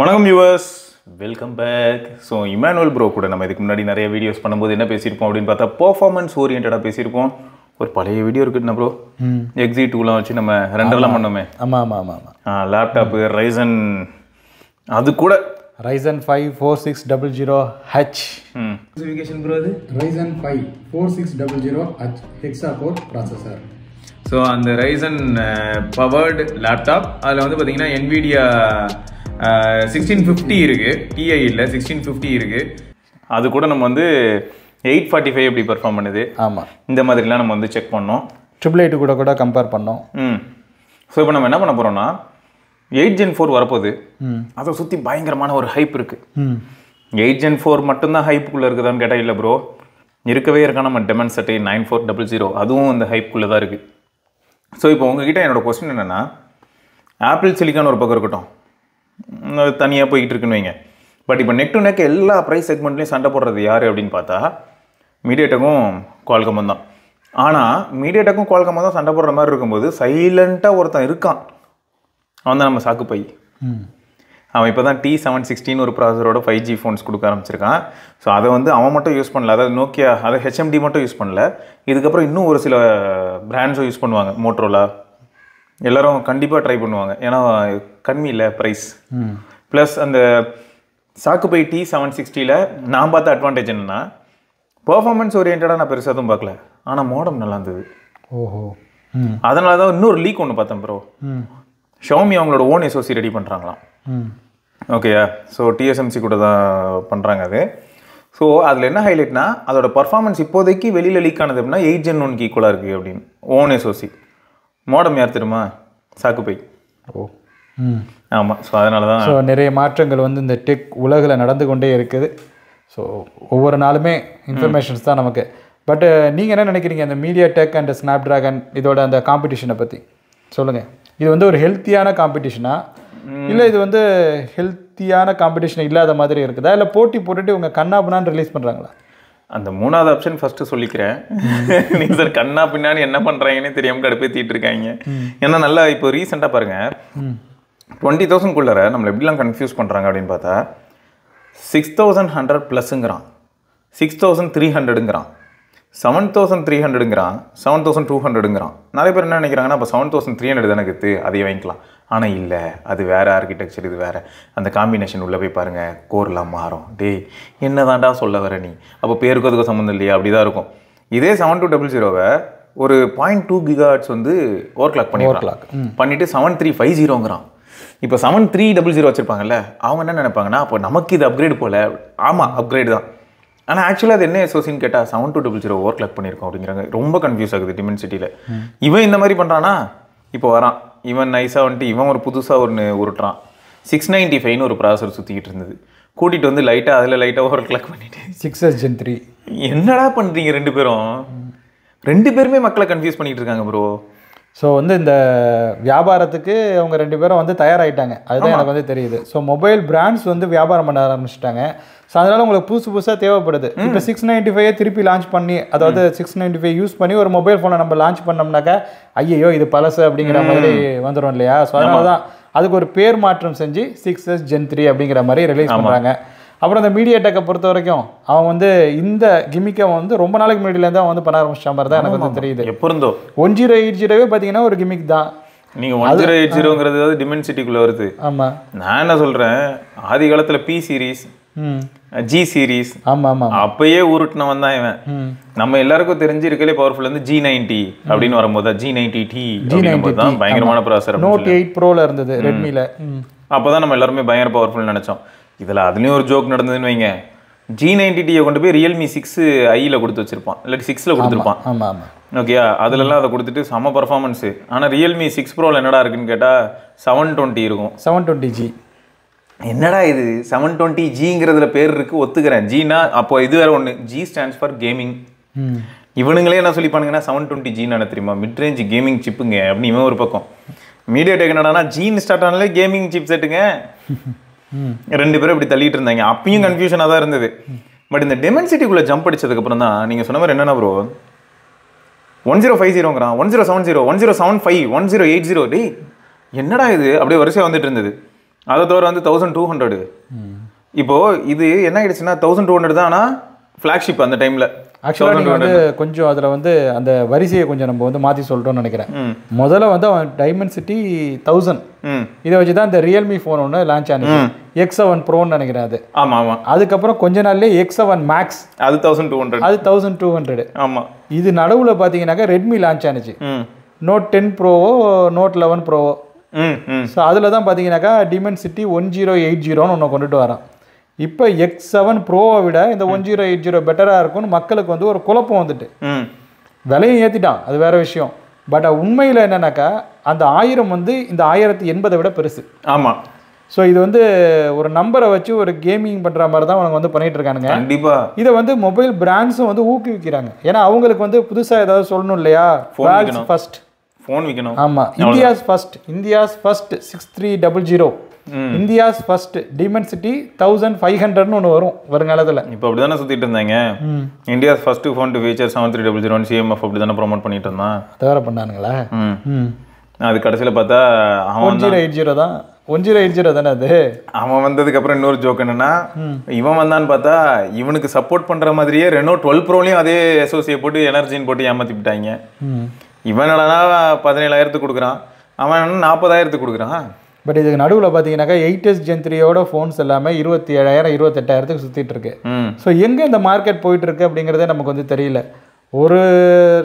வணக்கம் viewers, welcome back. So Emmanuel bro கூட நம்ம இதுக்கு முன்னாடி நிறைய வீடியோஸ் பண்ணும்போது என்ன பேசியிருப்போம் அப்படின்னு பார்த்தா பெர்ஃபார்மன்ஸ் ஓரியன்டாக பேசியிருப்போம். ஒரு பழைய வீடியோ இருக்குதுண்ணா ப்ரோ, எக்ஸி 2லாம் வச்சு நம்ம ரெண்டரெல்லாம் பண்ணோமே. லேப்டாப்பு ரைசன், அது கூட Ryzen 5 4600H ஸ்பெசிஃபிகேஷன் ப்ரோ. அது Ryzen 5 4600H hexa-core processor. So அந்த ரைசன் பவர்டு லேப்டாப், அதில் வந்து பார்த்தீங்கன்னா NVIDIA 1650 இருக்குது, TI இல்லை 1650 இருக்குது. அது கூட நம்ம வந்து 845 எப்படி பெர்ஃபார்ம் பண்ணுது, ஆமாம், இந்த மாதிரிலாம் நம்ம வந்து செக் பண்ணோம். 888 கூட கம்பேர் பண்ணோம். ஸோ இப்போ நம்ம என்ன பண்ண போகிறோம்னா 8 Gen 4 வரப்போகுது. அதை சுற்றி பயங்கரமான ஒரு ஹைப் இருக்குது. 8 Gen 4 மட்டும்தான் ஹைப்புக்குள்ளே இருக்குதான்னு கேட்டால் இல்லை ப்ரோ, இருக்கவே இருக்கா நம்ம Dimensity 9400, அதுவும் அந்த ஹைப்புக்குள்ளே தான் இருக்குது. ஸோ இப்போ உங்ககிட்ட என்னோடய கொஸ்டின் என்னென்னா, ஆப்பிள் சிலிக்கான் ஒரு பக்கம் இருக்கட்டும், தனியாக போய்கிட்டு இருக்குன்னு வைங்க. பட் இப்போ நெக் டு நெக் எல்லா ப்ரைஸ் செக்மெண்ட்லேயும் சண்டை போடுறது யார் அப்படின்னு பார்த்தா மீடியாடெக்கும் குவால்காமும் தான். ஆனால் மீடியாடெக்கும் குவால்காமும் தான் சண்டை போடுற மாதிரி இருக்கும்போது சைலண்ட்டாக ஒருத்தன் இருக்கான், அவன் தான் நம்ம சாக்கு பை. அவன் இப்போ தான் T716 ஒரு ப்ராசரோட 5G ஃபோன்ஸ் கொடுக்க ஆரம்பிச்சிருக்கான். ஸோ அதை வந்து அவன் மட்டும் யூஸ் பண்ணல, அதாவது நோக்கியா, அதை HMD மட்டும் யூஸ் பண்ணல, இதுக்கப்புறம் இன்னும் ஒரு சில பிராண்ட்ஸும் யூஸ் பண்ணுவாங்க. மோட்ரோலா எல்லோரும் கண்டிப்பாக ட்ரை பண்ணுவாங்க, ஏன்னா கம்மி இல்லை ப்ரைஸ். ப்ளஸ் அந்த சாக்கு பை T760 நான் பார்த்த அட்வான்டேஜ் என்னென்னா, பர்ஃபார்மன்ஸ் ஓரியன்டாக நான் பெருசாக எதுவும் பார்க்கல, ஆனால் மோடம் நல்லா இருந்தது. ஓஹோ, அதனால தான் இன்னொரு லீக் ஒன்று பார்த்தேன் ப்ரோ. ஷாமி அவங்களோட ஓன் SoC ரெடி பண்ணுறாங்களாம். ஓகேயா, ஸோ TSMC கூட தான் பண்ணுறாங்க அது. ஸோ அதில் என்ன ஹைலைட்னா, அதோட பர்ஃபார்மன்ஸ் இப்போதைக்கு வெளியில் லீக் ஆனது அப்படின்னா 8 Gen 1 ஈக்குவலாக இருக்குது அப்படின்னு. ஓன் SoC மோடம் யார் தெரியுமா? சாக்கு பை. ஓ, ஆமாம். ஸோ அதனால தான் ஸோ நிறைய மாற்றங்கள் வந்து இந்த டெக் உலகில் நடந்து கொண்டே இருக்குது. ஸோ ஒவ்வொரு நாளுமே இன்ஃபர்மேஷன்ஸ் தான் நமக்கு. பட்டு நீங்கள் என்ன நினைக்கிறீங்க இந்த media tech and snap dragon இதோட அந்த காம்படிஷனை பற்றி சொல்லுங்கள். இது வந்து ஒரு ஹெல்த்தியான காம்படிஷனா, இல்லை இது வந்து ஹெல்த்தியான காம்படிஷன் இல்லாத மாதிரி இருக்குதா, இல்லை போட்டி போட்டுட்டு இவங்க கண்ணா பின்னான்னு ரிலீஸ் பண்ணுறாங்களா? அந்த மூணாவது ஆப்ஷன் ஃபஸ்ட்டு சொல்லிக்கிறேன். நீங்கள் சார் கண்ணா பின்னாடி என்ன பண்ணுறாங்கன்னே தெரியாமல் கடுப்பேற்றிட்டு இருக்காங்க. ஏன்னா நல்லா இப்போ ரீசெண்டாக பாருங்கள், 20,000 நம்மளை எப்படிலாம் கன்ஃபியூஸ் பண்ணுறாங்க அப்படின்னு பார்த்தா 6,100 +ங்கிறான், 6,300ங்கிறான், 7,300ங்கிறான், 7,200ங்கிறான். நிறைய பேர் என்ன நினைக்கிறாங்கன்னா, அப்போ 7,300 தானே கற்று அதையே வாங்கிக்கலாம். ஆனால் இல்லை, அது வேறு ஆர்கிடெக்சர், இது வேறு. அந்த காம்பினேஷன் உள்ளே போய் பாருங்கள், கோர்லாம் மாறும். டேய் என்ன தாண்டா சொல்ல வர நீ, அப்போ பேருக்கு அதுக்கும் சம்மந்தம் இல்லையா? அப்படி தான் இருக்கும். இதே 7200 ஒரு 0.2 GHz வந்து ஓவர் கிளாக் பண்ணிவிட்டு 7350ங்கிறான். இப்போ 7300 வச்சுருப்பாங்கல்ல, அவங்க என்ன நினைப்பாங்கன்னா, அப்போ நமக்கு இது அப்கிரேட் போல். ஆமாம், அப்கிரேட் தான். ஆனால் ஆக்சுவலாக அது என்ன SoCன்னு கேட்டால் 7200 ஓவர் கிளாக் பண்ணியிருக்கோம் அப்படிங்கிறாங்க. ரொம்ப கன்ஃபியூஸ் ஆகுது டிமென்சிட்டியில். இவன் இந்த மாதிரி பண்ணுறான்னா, இப்போ வரான் இவன் நைஸாக வந்துட்டு இவன் ஒரு புதுசாக ஒன்று உருட்டுறான். 695 ஒரு ப்ராசர் சுற்றிக்கிட்டு இருந்தது, கூட்டிகிட்டு வந்து லைட்டாக அதில் லைட்டாக ஓவர் கிளாக் பண்ணிவிட்டு 6S Gen 3. என்னடா பண்ணுறீங்க ரெண்டு பேரும்? ரெண்டு பேருமே மக்களை கன்ஃபியூஸ் பண்ணிகிட்டு இருக்காங்க ப்ரோ. ஸோ வந்து இந்த வியாபாரத்துக்கு அவங்க ரெண்டு பேரும் வந்து தயாராகிட்டாங்க, அதுதான் எனக்கு வந்து தெரியுது. ஸோ மொபைல் பிராண்ட்ஸ் வந்து வியாபாரம் பண்ண ஆரம்பிச்சிட்டாங்க. ஸோ அதனால் உங்களுக்கு புதுசாக தேவைப்படுது. இப்போ 695 திருப்பி லான்ச் பண்ணி, அதாவது 695 யூஸ் பண்ணி ஒரு மொபைல் ஃபோனை நம்ம லான்ச் பண்ணோம்னாக்கா ஐயோ இது பழசு அப்படிங்கிற மாதிரி வந்துடும் இல்லையா? ஸோ அதனால தான் அதுக்கு ஒரு பேர் மாற்றம் செஞ்சு 6S Gen 3 அப்படிங்கிற மாதிரி ரிலீஸ் பண்ணுறாங்க. அப்புறம் இந்த மீடியா டெக்கை பொறுத்த வரைக்கும் அவன் வந்து இந்த கிமிக்கை வந்து ரொம்ப நாளைக்கு முன்னாடியிலேருந்து அவன் வந்து பண்ண ஆரம்பிச்ச மாதிரி தான் எனக்கு வந்து தெரியுது. எப்போ இருந்தோ 1080 பார்த்தீங்கன்னா ஒரு கிமிக் தான். நீங்கள் 1080ங்கிறது டிமென்சிட்டிக்குள்ளே வருது. ஆமாம், நான் என்ன சொல்கிறேன், ஆதி காலத்தில் P சீரீஸ், G சீரீஸ், ஆமாம், அப்பயே உருட்டினவன் தான் இவன். நம்ம எல்லாருக்கும் தெரிஞ்சு இருக்கலே பவர்ஃபுல் வந்து G90 அப்படின்னு வரும்போது G90T தான் பயங்கரமான ப்ராசர். Note 8 Proல இருந்தது ரெட்மியில். அப்போ தான் நம்ம எல்லாருமே பயங்கர பவர்ஃபுல் நினச்சோம். இதில் அதுலேயும் ஒரு ஜோக் நடந்ததுன்னு வைங்க, G90Tயை கொண்டு போய் Realme 6i கொடுத்து வச்சிருப்பான், இல்லாட்டி 6ல் கொடுத்துருப்பான். ஆமாம் ஆமாம், ஓகேயா, அதுலலாம் அதை கொடுத்துட்டு செம பர்ஃபார்மன்ஸு. ஆனால் Realme 6 Proல என்னடா இருக்குன்னு கேட்டால் 720 இருக்கும். 720G என்னடா இது 720Gங்கிறதுல பேர் இருக்குது, ஒத்துக்கிறேன். ஜினா அப்போ இது வேறு ஒன்று, G ஸ்டாண்ட்ஸ் ஃபார் கேமிங். இவனுங்களே என்ன சொல்லிப்பானுங்கன்னா 720Gன்னு என்ன தெரியுமா, மிட் ரேஞ்ச் கேமிங் சிப்புங்க அப்படின்னு இவன் ஒரு பக்கம். மீடியா டெக் என்னடானா ஜீன் ஸ்டார்ட் ஆனாலே கேமிங் சிப் செட்டுங்க. ரெண்டு பேரும் இப்படி தள்ளிட்டு இருந்தாங்க. அப்பயும் கன்ஃபியூஷனாக தான் இருந்தது. பட் இந்த டெமென்சிட்டிக்குள்ளே ஜம்ப் அடிச்சதுக்கப்புறம் தான் நீங்கள் சொன்ன மாதிரி என்னென்ன ப்ரோ 1050ங்கிறான், 1070, 1075, 1080, டேய் என்னடா இது அப்படியே வரிசையாக வந்துட்டு இருந்தது. அதை தவிர வந்து 1200. இப்போ இது என்ன ஆயிடுச்சுன்னா 1200 தான். ஆனால் ஃப்ளாக்ஷிப் அந்த டைமில் ஆக்சுவலாக நீங்கள் வந்து கொஞ்சம் அதில் வந்து அந்த வரிசையை கொஞ்சம் நம்ம வந்து மாற்றி சொல்லிட்டோம்னு நினைக்கிறேன். முதல்ல வந்து அவன் டைமென்சிட்டி 1000 இதை வச்சு தான் இந்த ரியல்மி ஃபோன் ஒன்று லான்ச் ஆனிச்சு. X7 ப்ரோன்னு நினைக்கிறேன் அது. ஆமாம் ஆமாம். அதுக்கப்புறம் கொஞ்ச நாள்லேயே X7 மேக்ஸ், அது 1200. அது 1200. ஆமாம். இது நடுவில் பார்த்தீங்கன்னாக்கா ரெட்மி லான்ச் ஆனிச்சு. நோட் 10 ப்ரோவோ நோட் 11 ப்ரோவோ. ஸோ அதில் தான் பார்த்தீங்கன்னாக்கா டிமென்சிட்டி 1080ன்னு ஒன்று கொண்டுட்டு வரான். இப்போ X7 ப்ரோவை விட இந்த 1080 பெட்டராக இருக்கும்னு மக்களுக்கு வந்து ஒரு குழப்பம் வந்துட்டு விலையும் ஏற்றிட்டான், அது வேற விஷயம். பட் உண்மையில் என்னன்னாக்கா அந்த 1000 வந்து இந்த 1080 விட பெருசு. ஆமாம். ஸோ இது வந்து ஒரு நம்பரை வச்சு ஒரு கேமிங் பண்ணுற மாதிரி தான் அவங்க வந்து பண்ணிட்டு இருக்கானுங்க. கண்டிப்பாக இதை வந்து மொபைல் பிராண்ட்ஸும் வந்து ஊக்குவிக்கிறாங்க. ஏன்னா அவங்களுக்கு வந்து புதுசாக ஏதாவது சொல்லணும் இல்லையா, ஃபர்ஸ்ட் ஃபோன் விற்கணும். ஆமாம், India's first 6300, India's first Dimensity 1500ன்னு ஒன்று வரும் வருங்காலத்தில். இப்போ அப்படி தானே சுற்றிட்டு இருந்தாங்க. India's first phone to feature 7300 CMF அப்படி தானே ப்ரொமோட் பண்ணிட்டு இருந்தான். அதை வேற பண்ணானுங்களா? அது கடைசியில் பார்த்தா 1080 தான். 1080 தானே அது. அவன் வந்ததுக்கப்புறம் இன்னொரு ஜோக் என்னன்னா, இவன் வந்தான்னு பார்த்தா இவனுக்கு சப்போர்ட் பண்ணுற மாதிரியே ரெனோ 12 ப்ரோலையும் அதே எஸ்ஓசியை போட்டு எனர்ஜின்னு போட்டு ஏமாற்றி விட்டாங்க. இவன் என்னன்னா 17,000 கொடுக்குறான், அவன் 40,000 கொடுக்குறான். பட் இதுக்கு நடுவில் பார்த்தீங்கன்னாக்கா 8S Gen 3யோட ஃபோன்ஸ் எல்லாமே 27,000 28,000 சுற்றிட்டு இருக்கு. ஸோ எங்கே இந்த மார்க்கெட் போயிட்டு இருக்கு அப்படிங்கிறதே நமக்கு வந்து தெரியல. ஒரு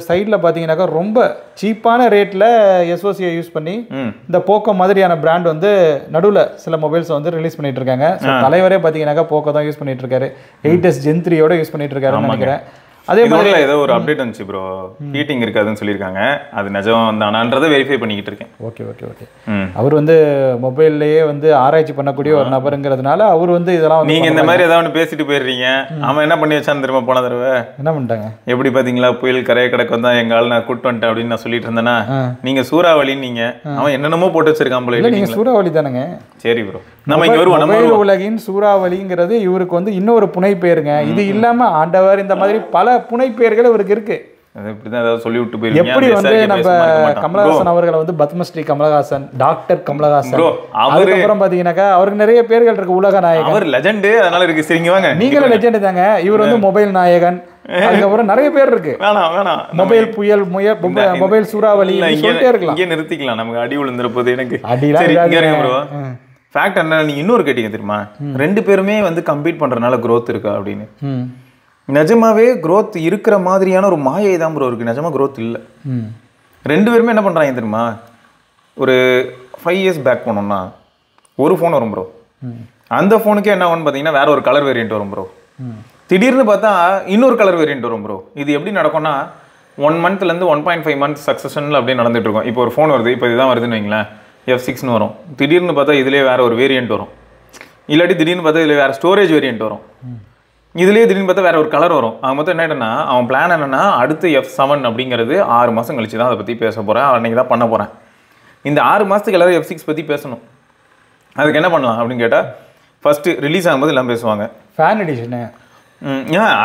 சைடில் பார்த்தீங்கன்னாக்கா ரொம்ப சீப்பான ரேட்டில் எஸ்ஓசியை யூஸ் பண்ணி இந்த போக்கோ மாதிரியான பிராண்ட் வந்து நடுவில் சில மொபைல்ஸை வந்து ரிலீஸ் பண்ணிட்டு இருக்காங்க. தலைவரே பார்த்தீங்கன்னாக்கா போக்கோ தான் யூஸ் பண்ணிட்டு இருக்காரு. 8S Gen 3யோட யூஸ் பண்ணிட்டு இருக்காருன்னு நினைக்கிறேன். அதே மாதிரி ஏதோ ஒரு அப்டேட் வந்துச்சு ப்ரோ, ஹீட்டிங் இருக்காதுன்னு சொல்லியிருக்காங்க. அது நிஜம் தானான்றதை வெரிஃபை பண்ணிக்கிட்டு இருக்கேன். ஓகே. அவர் வந்து மொபைல்லையே வந்து ஆராய்ச்சி பண்ணக்கூடிய ஒரு நபருங்கிறதுனால அவர் வந்து இதெல்லாம் நீங்க இந்த மாதிரி ஏதாவது பேசிட்டு போயிடுறீங்க. அவன் என்ன பண்ணி வச்சான்னு தெரியுமா? போன தடவை என்ன பண்ணிட்டாங்க எப்படி பாத்தீங்களா, புயல் கரையை கிடக்கு வந்தா எங்க ஆள் நான் கூட்டு வந்துட்டேன் அப்படின்னு நான் சொல்லிட்டு இருந்தேன்னா, நீங்க சூறாவளின்னு நீங்க அவன் என்னென்னமோ போட்டு வச்சிருக்கான் போல. நீங்க சூறாவளி தானங்க. சரி ப்ரோ, நம்ம இங்க வருவோம். மொபைல் உலகின் சூறாவளிங்கிறது இவருக்கு வந்து இன்னொரு புனை பெயருங்க. இது இல்லாம ஆண்டவர் இந்த மாதிரி பல புனை பெயர்கள் இவருக்கு இருக்கு. இப்படிதான் ஏதாவது சொல்லி விட்டு போயிருக்கீங்க. எப்படி வந்து நம்ம கமலஹாசன் அவர்களை வந்து பத்மஸ்ரீ கமலஹாசன், டாக்டர் கமலஹாசன், அதுக்கப்புறம் பாத்தீங்கன்னாக்கா அவருக்கு நிறைய பேர்கள் இருக்கு. உலக நாயகன், அவர் லெஜெண்ட், அதனால இருக்கு. சரிங்க வாங்க, நீங்களும் லெஜெண்ட் தாங்க. இவர் வந்து மொபைல் நாயகன், அதுக்கப்புறம் நிறைய பேர் இருக்கு. மொபைல் புயல், மொபைல் சூறாவளி சொல்லிட்டே இருக்கலாம். இங்கே நிறுத்திக்கலாம், நமக்கு அடி விழுந்துற போது. எனக்கு ஃபேக்ட் என்ன, நீங்க இன்னொரு கேட்டீங்க தெரியுமா, 2 பேருமே வந்து கம்பீட் பண்றதுனால growth இருக்கா அப்படின்னு. நிஜமாவே growth இருக்கிற மாதிரியான ஒரு மாயை தான் ப்ரோ இருக்கு. நிஜமா growth இல்லை. 2 பேருமே என்ன பண்றாங்க தெரியுமா, ஒரு 5 years பேக் போனோம்னா ஒரு ஃபோன் வரும் ப்ரோ. அந்த ஃபோனுக்கே என்ன ஆகும்னு பார்த்தீங்கன்னா வேற ஒரு கலர் வேரியன்ட் வரும் ப்ரோ. திடீர்னு பார்த்தா இன்னொரு கலர் வேரியன்ட் வரும் ப்ரோ. இது எப்படி நடக்கும்னா 1 monthலேருந்து 1.5 months சக்ஸஷனில் அப்படியே நடந்துட்டு இருக்கும். இப்போ ஒரு ஃபோன் வருது, இப்போ இதுதான் வருதுன்னு வைங்களேன், F6ன்னு வரும். திடீர்னு பார்த்தா இதுலேயே வேற ஒரு வேரியன்ட் வரும். இல்லாட்டி திடீர்னு பார்த்தா இதில் வேற ஸ்டோரேஜ் வேரியன்ட் வரும். இதுலேயே திடீர்னு பார்த்தா வேற ஒரு கலர் வரும். அவன் மொத்தம் என்ன ஆகிட்டனா, அவன் பிளான் என்னன்னா அடுத்து F7 அப்படிங்கிறது 6 மாதம் கழிச்சு தான் அதை பற்றி பேச போகிறேன், அன்றைக்கி தான் பண்ண போகிறேன். இந்த 6 மாதத்துக்கு எல்லாரும் F6 பற்றி பேசணும். அதுக்கு என்ன பண்ணலாம் அப்படின்னு கேட்டால், ஃபஸ்ட்டு ரிலீஸ் ஆகும்போது எல்லாம் பேசுவாங்க ஃபேன் எடிஷனு.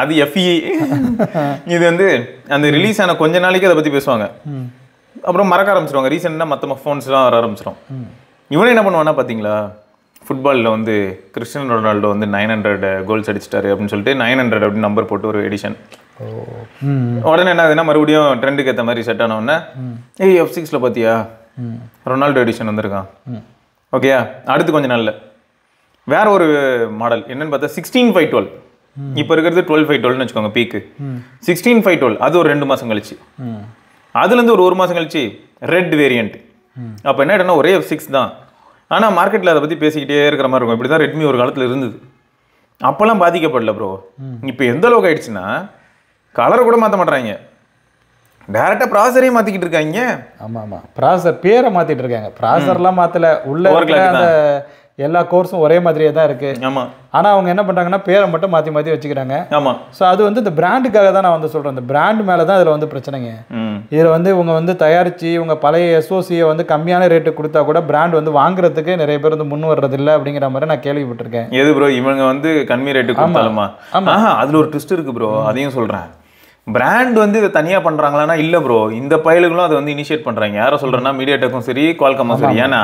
அது FE. இது வந்து அந்த ரிலீஸ் ஆன கொஞ்ச நாளைக்கு அதை பற்றி பேசுவாங்க. அப்புறம் மறக்க ஆரம்பிச்சிருவாங்க. ரீசெண்டாக மற்ற ஃபோன்ஸ்லாம் வர ஆரம்பிச்சிடும். இவனே என்ன பண்ணுவான்னா பார்த்தீங்களா, ஃபுட்பாலில் வந்து கிறிஸ்டியன் ரொனால்டோ வந்து 900 கோல்ஸ் அடிச்சிட்டாரு அப்படின்னு சொல்லிட்டு 900 அப்படின்னு நம்பர் போட்டு ஒரு எடிஷன். உடனே என்ன ஆகுதுன்னா மறுபடியும் ட்ரெண்டுக்கு ஏற்ற மாதிரி செட் ஆன உடனே F6ல பார்த்தியா ரொனால்டோ எடிஷன் வந்திருக்கான். ஓகேயா, அடுத்து கொஞ்ச நாளில் வேற ஒரு மாடல் என்னன்னு பார்த்தா 16/512. இப்போ இருக்கிறது 12/512ன்னு வச்சுக்கோங்க பீக்கு. 16/512 அது ஒரு 2 மாதம் கழிச்சு. அதுலேருந்து ஒரு 1 மாதம் கழிச்சு ரெட் வேரியண்ட். அப்போ என்ன ஆகிடும்னா ஒரே F6 தான், ஆனால் மார்க்கெட்டில் அதை பற்றி பேசிக்கிட்டே இருக்கிற மாதிரி இருக்கும். இப்படி தான் ரெட்மி ஒரு காலத்தில் இருந்தது. அப்போல்லாம் பாதிக்கப்படல ப்ரோ. இப்போ எந்த அளவுக்கு ஆயிடுச்சுன்னா கலரை கூட மாற்ற மாட்டுறாங்க, டேரெக்டாக ப்ராசரையும் மாற்றிக்கிட்டு இருக்காங்க. ஆமாம், ப்ராசர் பேரை மாற்றிட்டு இருக்காங்க. ப்ராசர்லாம் மாற்றலை, உள்ள அந்த எல்லா கோர்ஸும் ஒரே மாதிரியே தான் இருக்குது. ஆமாம், ஆனால் அவங்க என்ன பண்ணுறாங்கன்னா பேரை மட்டும் மாற்றி மாற்றி வச்சுக்கிறாங்க. ஆமாம். ஸோ அது வந்து இந்த பிராண்டுக்காக தான் நான் வந்து சொல்கிறேன். இந்த பிராண்டு மேலே தான் இதில் வந்து பிரச்சனைங்க. இதில் வந்து இவங்க வந்து தயாரித்து இவங்க பழைய எஸ்ஓசியை வந்து கம்மியான ரேட்டு கொடுத்தா கூட பிராண்ட் வந்து வாங்குறதுக்கு நிறைய பேர் வந்து முன் வர்றதில்லை அப்படிங்கிற மாதிரி நான் கேள்விப்பட்டிருக்கேன். எது ப்ரோ, இவங்க வந்து கம்மி ரேட்டு கொடுத்தாலுமா? ஆமாம், அதில் ஒரு ட்விஸ்ட் இருக்குது ப்ரோ, அதையும் சொல்கிறேன். பிராண்ட் வந்து இதை தனியாக பண்ணுறாங்களான்னா இல்லை ப்ரோ, இந்த பயலுகளும் அதை வந்து இனிஷியேட் பண்ணுறாங்க. யாரை சொல்கிறேன்னா மீடியா டெக்கும் சரி, குவால்காமும் சரி. ஏன்னா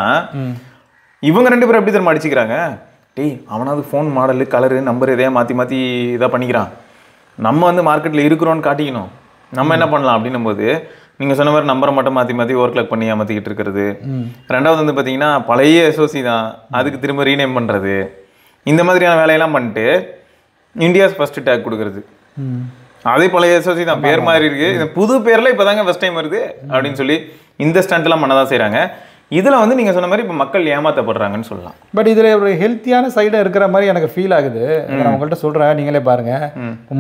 இவங்க 2 பேரும் எப்படி தெரியுமா அடிச்சுக்கிறாங்க, டேய் அவனாவது ஃபோன் மாடலு கலரு நம்பர் எதையா மாற்றி மாற்றி இதாக பண்ணிக்கிறான், நம்ம வந்து மார்க்கெட்டில் இருக்கிறோன்னு காட்டிக்கணும், நம்ம என்ன பண்ணலாம் அப்படின்னும் போது நீங்கள் சொன்ன மாதிரி நம்பரை மட்டும் மாற்றி மாற்றி ஓவர் கிளாக் பண்ணி ஏமாற்றிக்கிட்டு இருக்கிறது. ரெண்டாவது வந்து பார்த்தீங்கன்னா பழைய எஸ்ஓசி தான், அதுக்கு திரும்ப ரீநேம் பண்ணுறது, இந்த மாதிரியான வேலையெல்லாம் பண்ணிட்டு இந்தியாஸ் ஃபர்ஸ்ட் டேக் கொடுக்குறது. அதே பழைய எஸ்ஓசி தான், பேர் மாதிரி இருக்கு, இந்த புது பேரில் இப்போ தாங்க ஃபர்ஸ்ட் டைம் வருது அப்படின்னு சொல்லி இந்த ஸ்டண்ட்லாம் பண்ண தான் செய்கிறாங்க. இதில் வந்து நீங்கள் சொன்ன மாதிரி இப்போ மக்கள் ஏமாற்றப்படுறாங்கன்னு சொல்லலாம். பட் இதில் ஒரு ஹெல்த்தியான சைடு இருக்கிற மாதிரி எனக்கு ஃபீல் ஆகுது. நான் உங்கள்கிட்ட சொல்கிறேன், நீங்களே பாருங்கள்.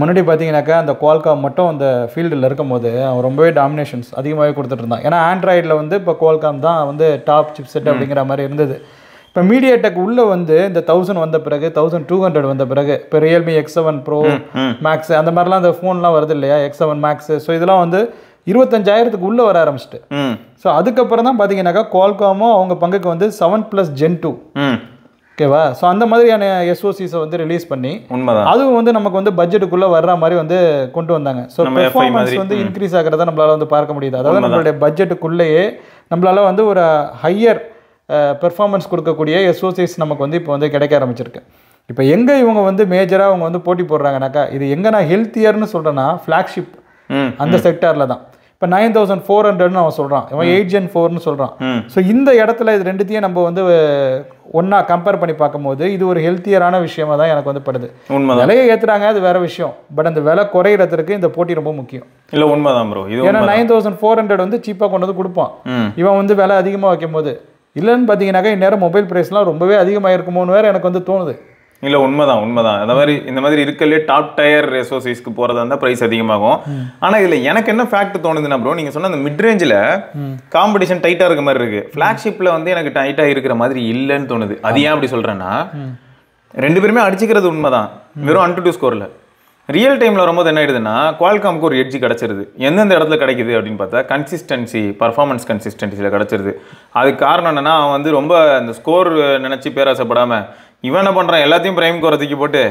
முன்னாடி பார்த்தீங்கன்னாக்கா அந்த குவால்காம் மட்டும் அந்த ஃபீல்டில் இருக்கும் போது அவன் ரொம்பவே டாமினேஷன்ஸ் அதிகமாகவே கொடுத்துட்டு இருந்தான். ஏன்னா ஆண்ட்ராய்டில் வந்து இப்போ குவால்காம் தான் வந்து டாப் சிப் செட் அப்படிங்கிற மாதிரி இருந்தது. இப்போ மீடியாடெக் உள்ளே வந்து இந்த 1000 வந்த பிறகு 1200 வந்த பிறகு இப்போ ரியல்மி X7 Pro மேக்ஸ் அந்த மாதிரிலாம் அந்த ஃபோன்லாம் வருது இல்லையா, X7 மேக்ஸ். ஸோ இதெல்லாம் வந்து 25,000க்கு உள்ளே வர ஆரம்பிச்சிட்டு. ஸோ அதுக்கப்புறம் தான் பார்த்தீங்கன்னாக்கா குவால்காமும் அவங்க பங்குக்கு வந்து 7+ Gen 2 ஓகேவா. ஸோ அந்த மாதிரியான எஸ்ஓசிஸை வந்து ரிலீஸ் பண்ணி அதுவும் வந்து நமக்கு வந்து பட்ஜெட்டுக்குள்ளே வர்ற மாதிரி வந்து கொண்டு வந்தாங்க. ஸோ பெர்ஃபார்மன்ஸ் வந்து இன்க்ரீஸ் ஆகிறத நம்மளால் வந்து பார்க்க முடியுது. அதாவது நம்மளுடைய பட்ஜெட்டுக்குள்ளேயே நம்மளால் வந்து ஒரு ஹையர் பெர்ஃபார்மன்ஸ் கொடுக்கக்கூடிய எஸ்ஓசிஸ் நமக்கு வந்து இப்போ வந்து கிடைக்க ஆரம்பிச்சிருக்கு. இப்போ எங்கே இவங்க வந்து மேஜராக அவங்க வந்து போட்டி போடுறாங்கனாக்கா, இது எங்கே நான் ஹெல்த்தியர்னு சொல்கிறேன்னா ஃப்ளாக்ஷிப் அந்த செக்டாரில் தான். இப்போ 9400ன்னு அவன் சொல்கிறான், இவன் 8 Gen 4ன்னு சொல்கிறான். ஸோ இந்த இடத்துல இது ரெண்டுத்தையும் நம்ம வந்து ஒன்றா கம்பேர் பண்ணி பார்க்கும்போது இது ஒரு ஹெல்த்தியரான விஷயமா தான் எனக்கு வந்து படுது. விலையை ஏற்றுறாங்க, அது வேற விஷயம். பட் அந்த விலை குறையிறதுக்கு இந்த போட்டி ரொம்ப முக்கியம். இல்லை உண்மைதான் ப்ரோ. ஏன்னா 9400 வந்து சீப்பாக கொண்டு வந்து கொடுப்பான், இவன் வந்து விலை அதிகமாக வைக்கும் போது. இல்லைன்னு பார்த்தீங்கன்னாக்கா இந்நேரம் மொபைல் ப்ரைஸ்லாம் ரொம்பவே அதிகமாக இருக்குமோன்னு வேறு எனக்கு வந்து தோணுது. இல்லை உண்மைதான். அந்த மாதிரி இந்த மாதிரி இருக்கலே டாப் டயர் எஸ்ஓசிஸ்க்கு போகிறதா இருந்தால் ப்ரைஸ் அதிகமாகும். ஆனால் இதில் எனக்கு என்ன ஃபேக்ட் தோணுதுன்னா ப்ரோ, நீங்கள் சொன்ன அந்த மிட் ரேஞ்சில் காம்படிஷன் டைட்டாக இருக்க மாதிரி இருக்குது, ஃப்ளாக்ஷிப்பில் வந்து எனக்கு டைட்டாக இருக்கிற மாதிரி இல்லைன்னு தோணுது. அது ஏன் அப்படி சொல்கிறேன்னா, 2 பேருமே அடிச்சுக்கிறது உண்மைதான், வெறும் 1-2 ஸ்கோரில். ரியல் டைமில் வரும்போது என்ன ஆயிடுதுன்னா குவால்காம்க்கு ஒரு எட்ஜ் கிடச்சிருது. எந்தெந்த இடத்துல கிடைக்குது அப்படின்னு பார்த்தா கன்சிஸ்டன்சி, பர்ஃபார்மன்ஸ் கன்சிஸ்டன்சியில் கிடச்சிருது. அதுக்கு காரணம் என்னன்னா, அவன் வந்து ரொம்ப அந்த ஸ்கோர் நினச்சி பேராசைப்படாமல் இவன் என்ன பண்ணுறான், எல்லாத்தையும் பிரைம் கோரத்துக்கு போட்டு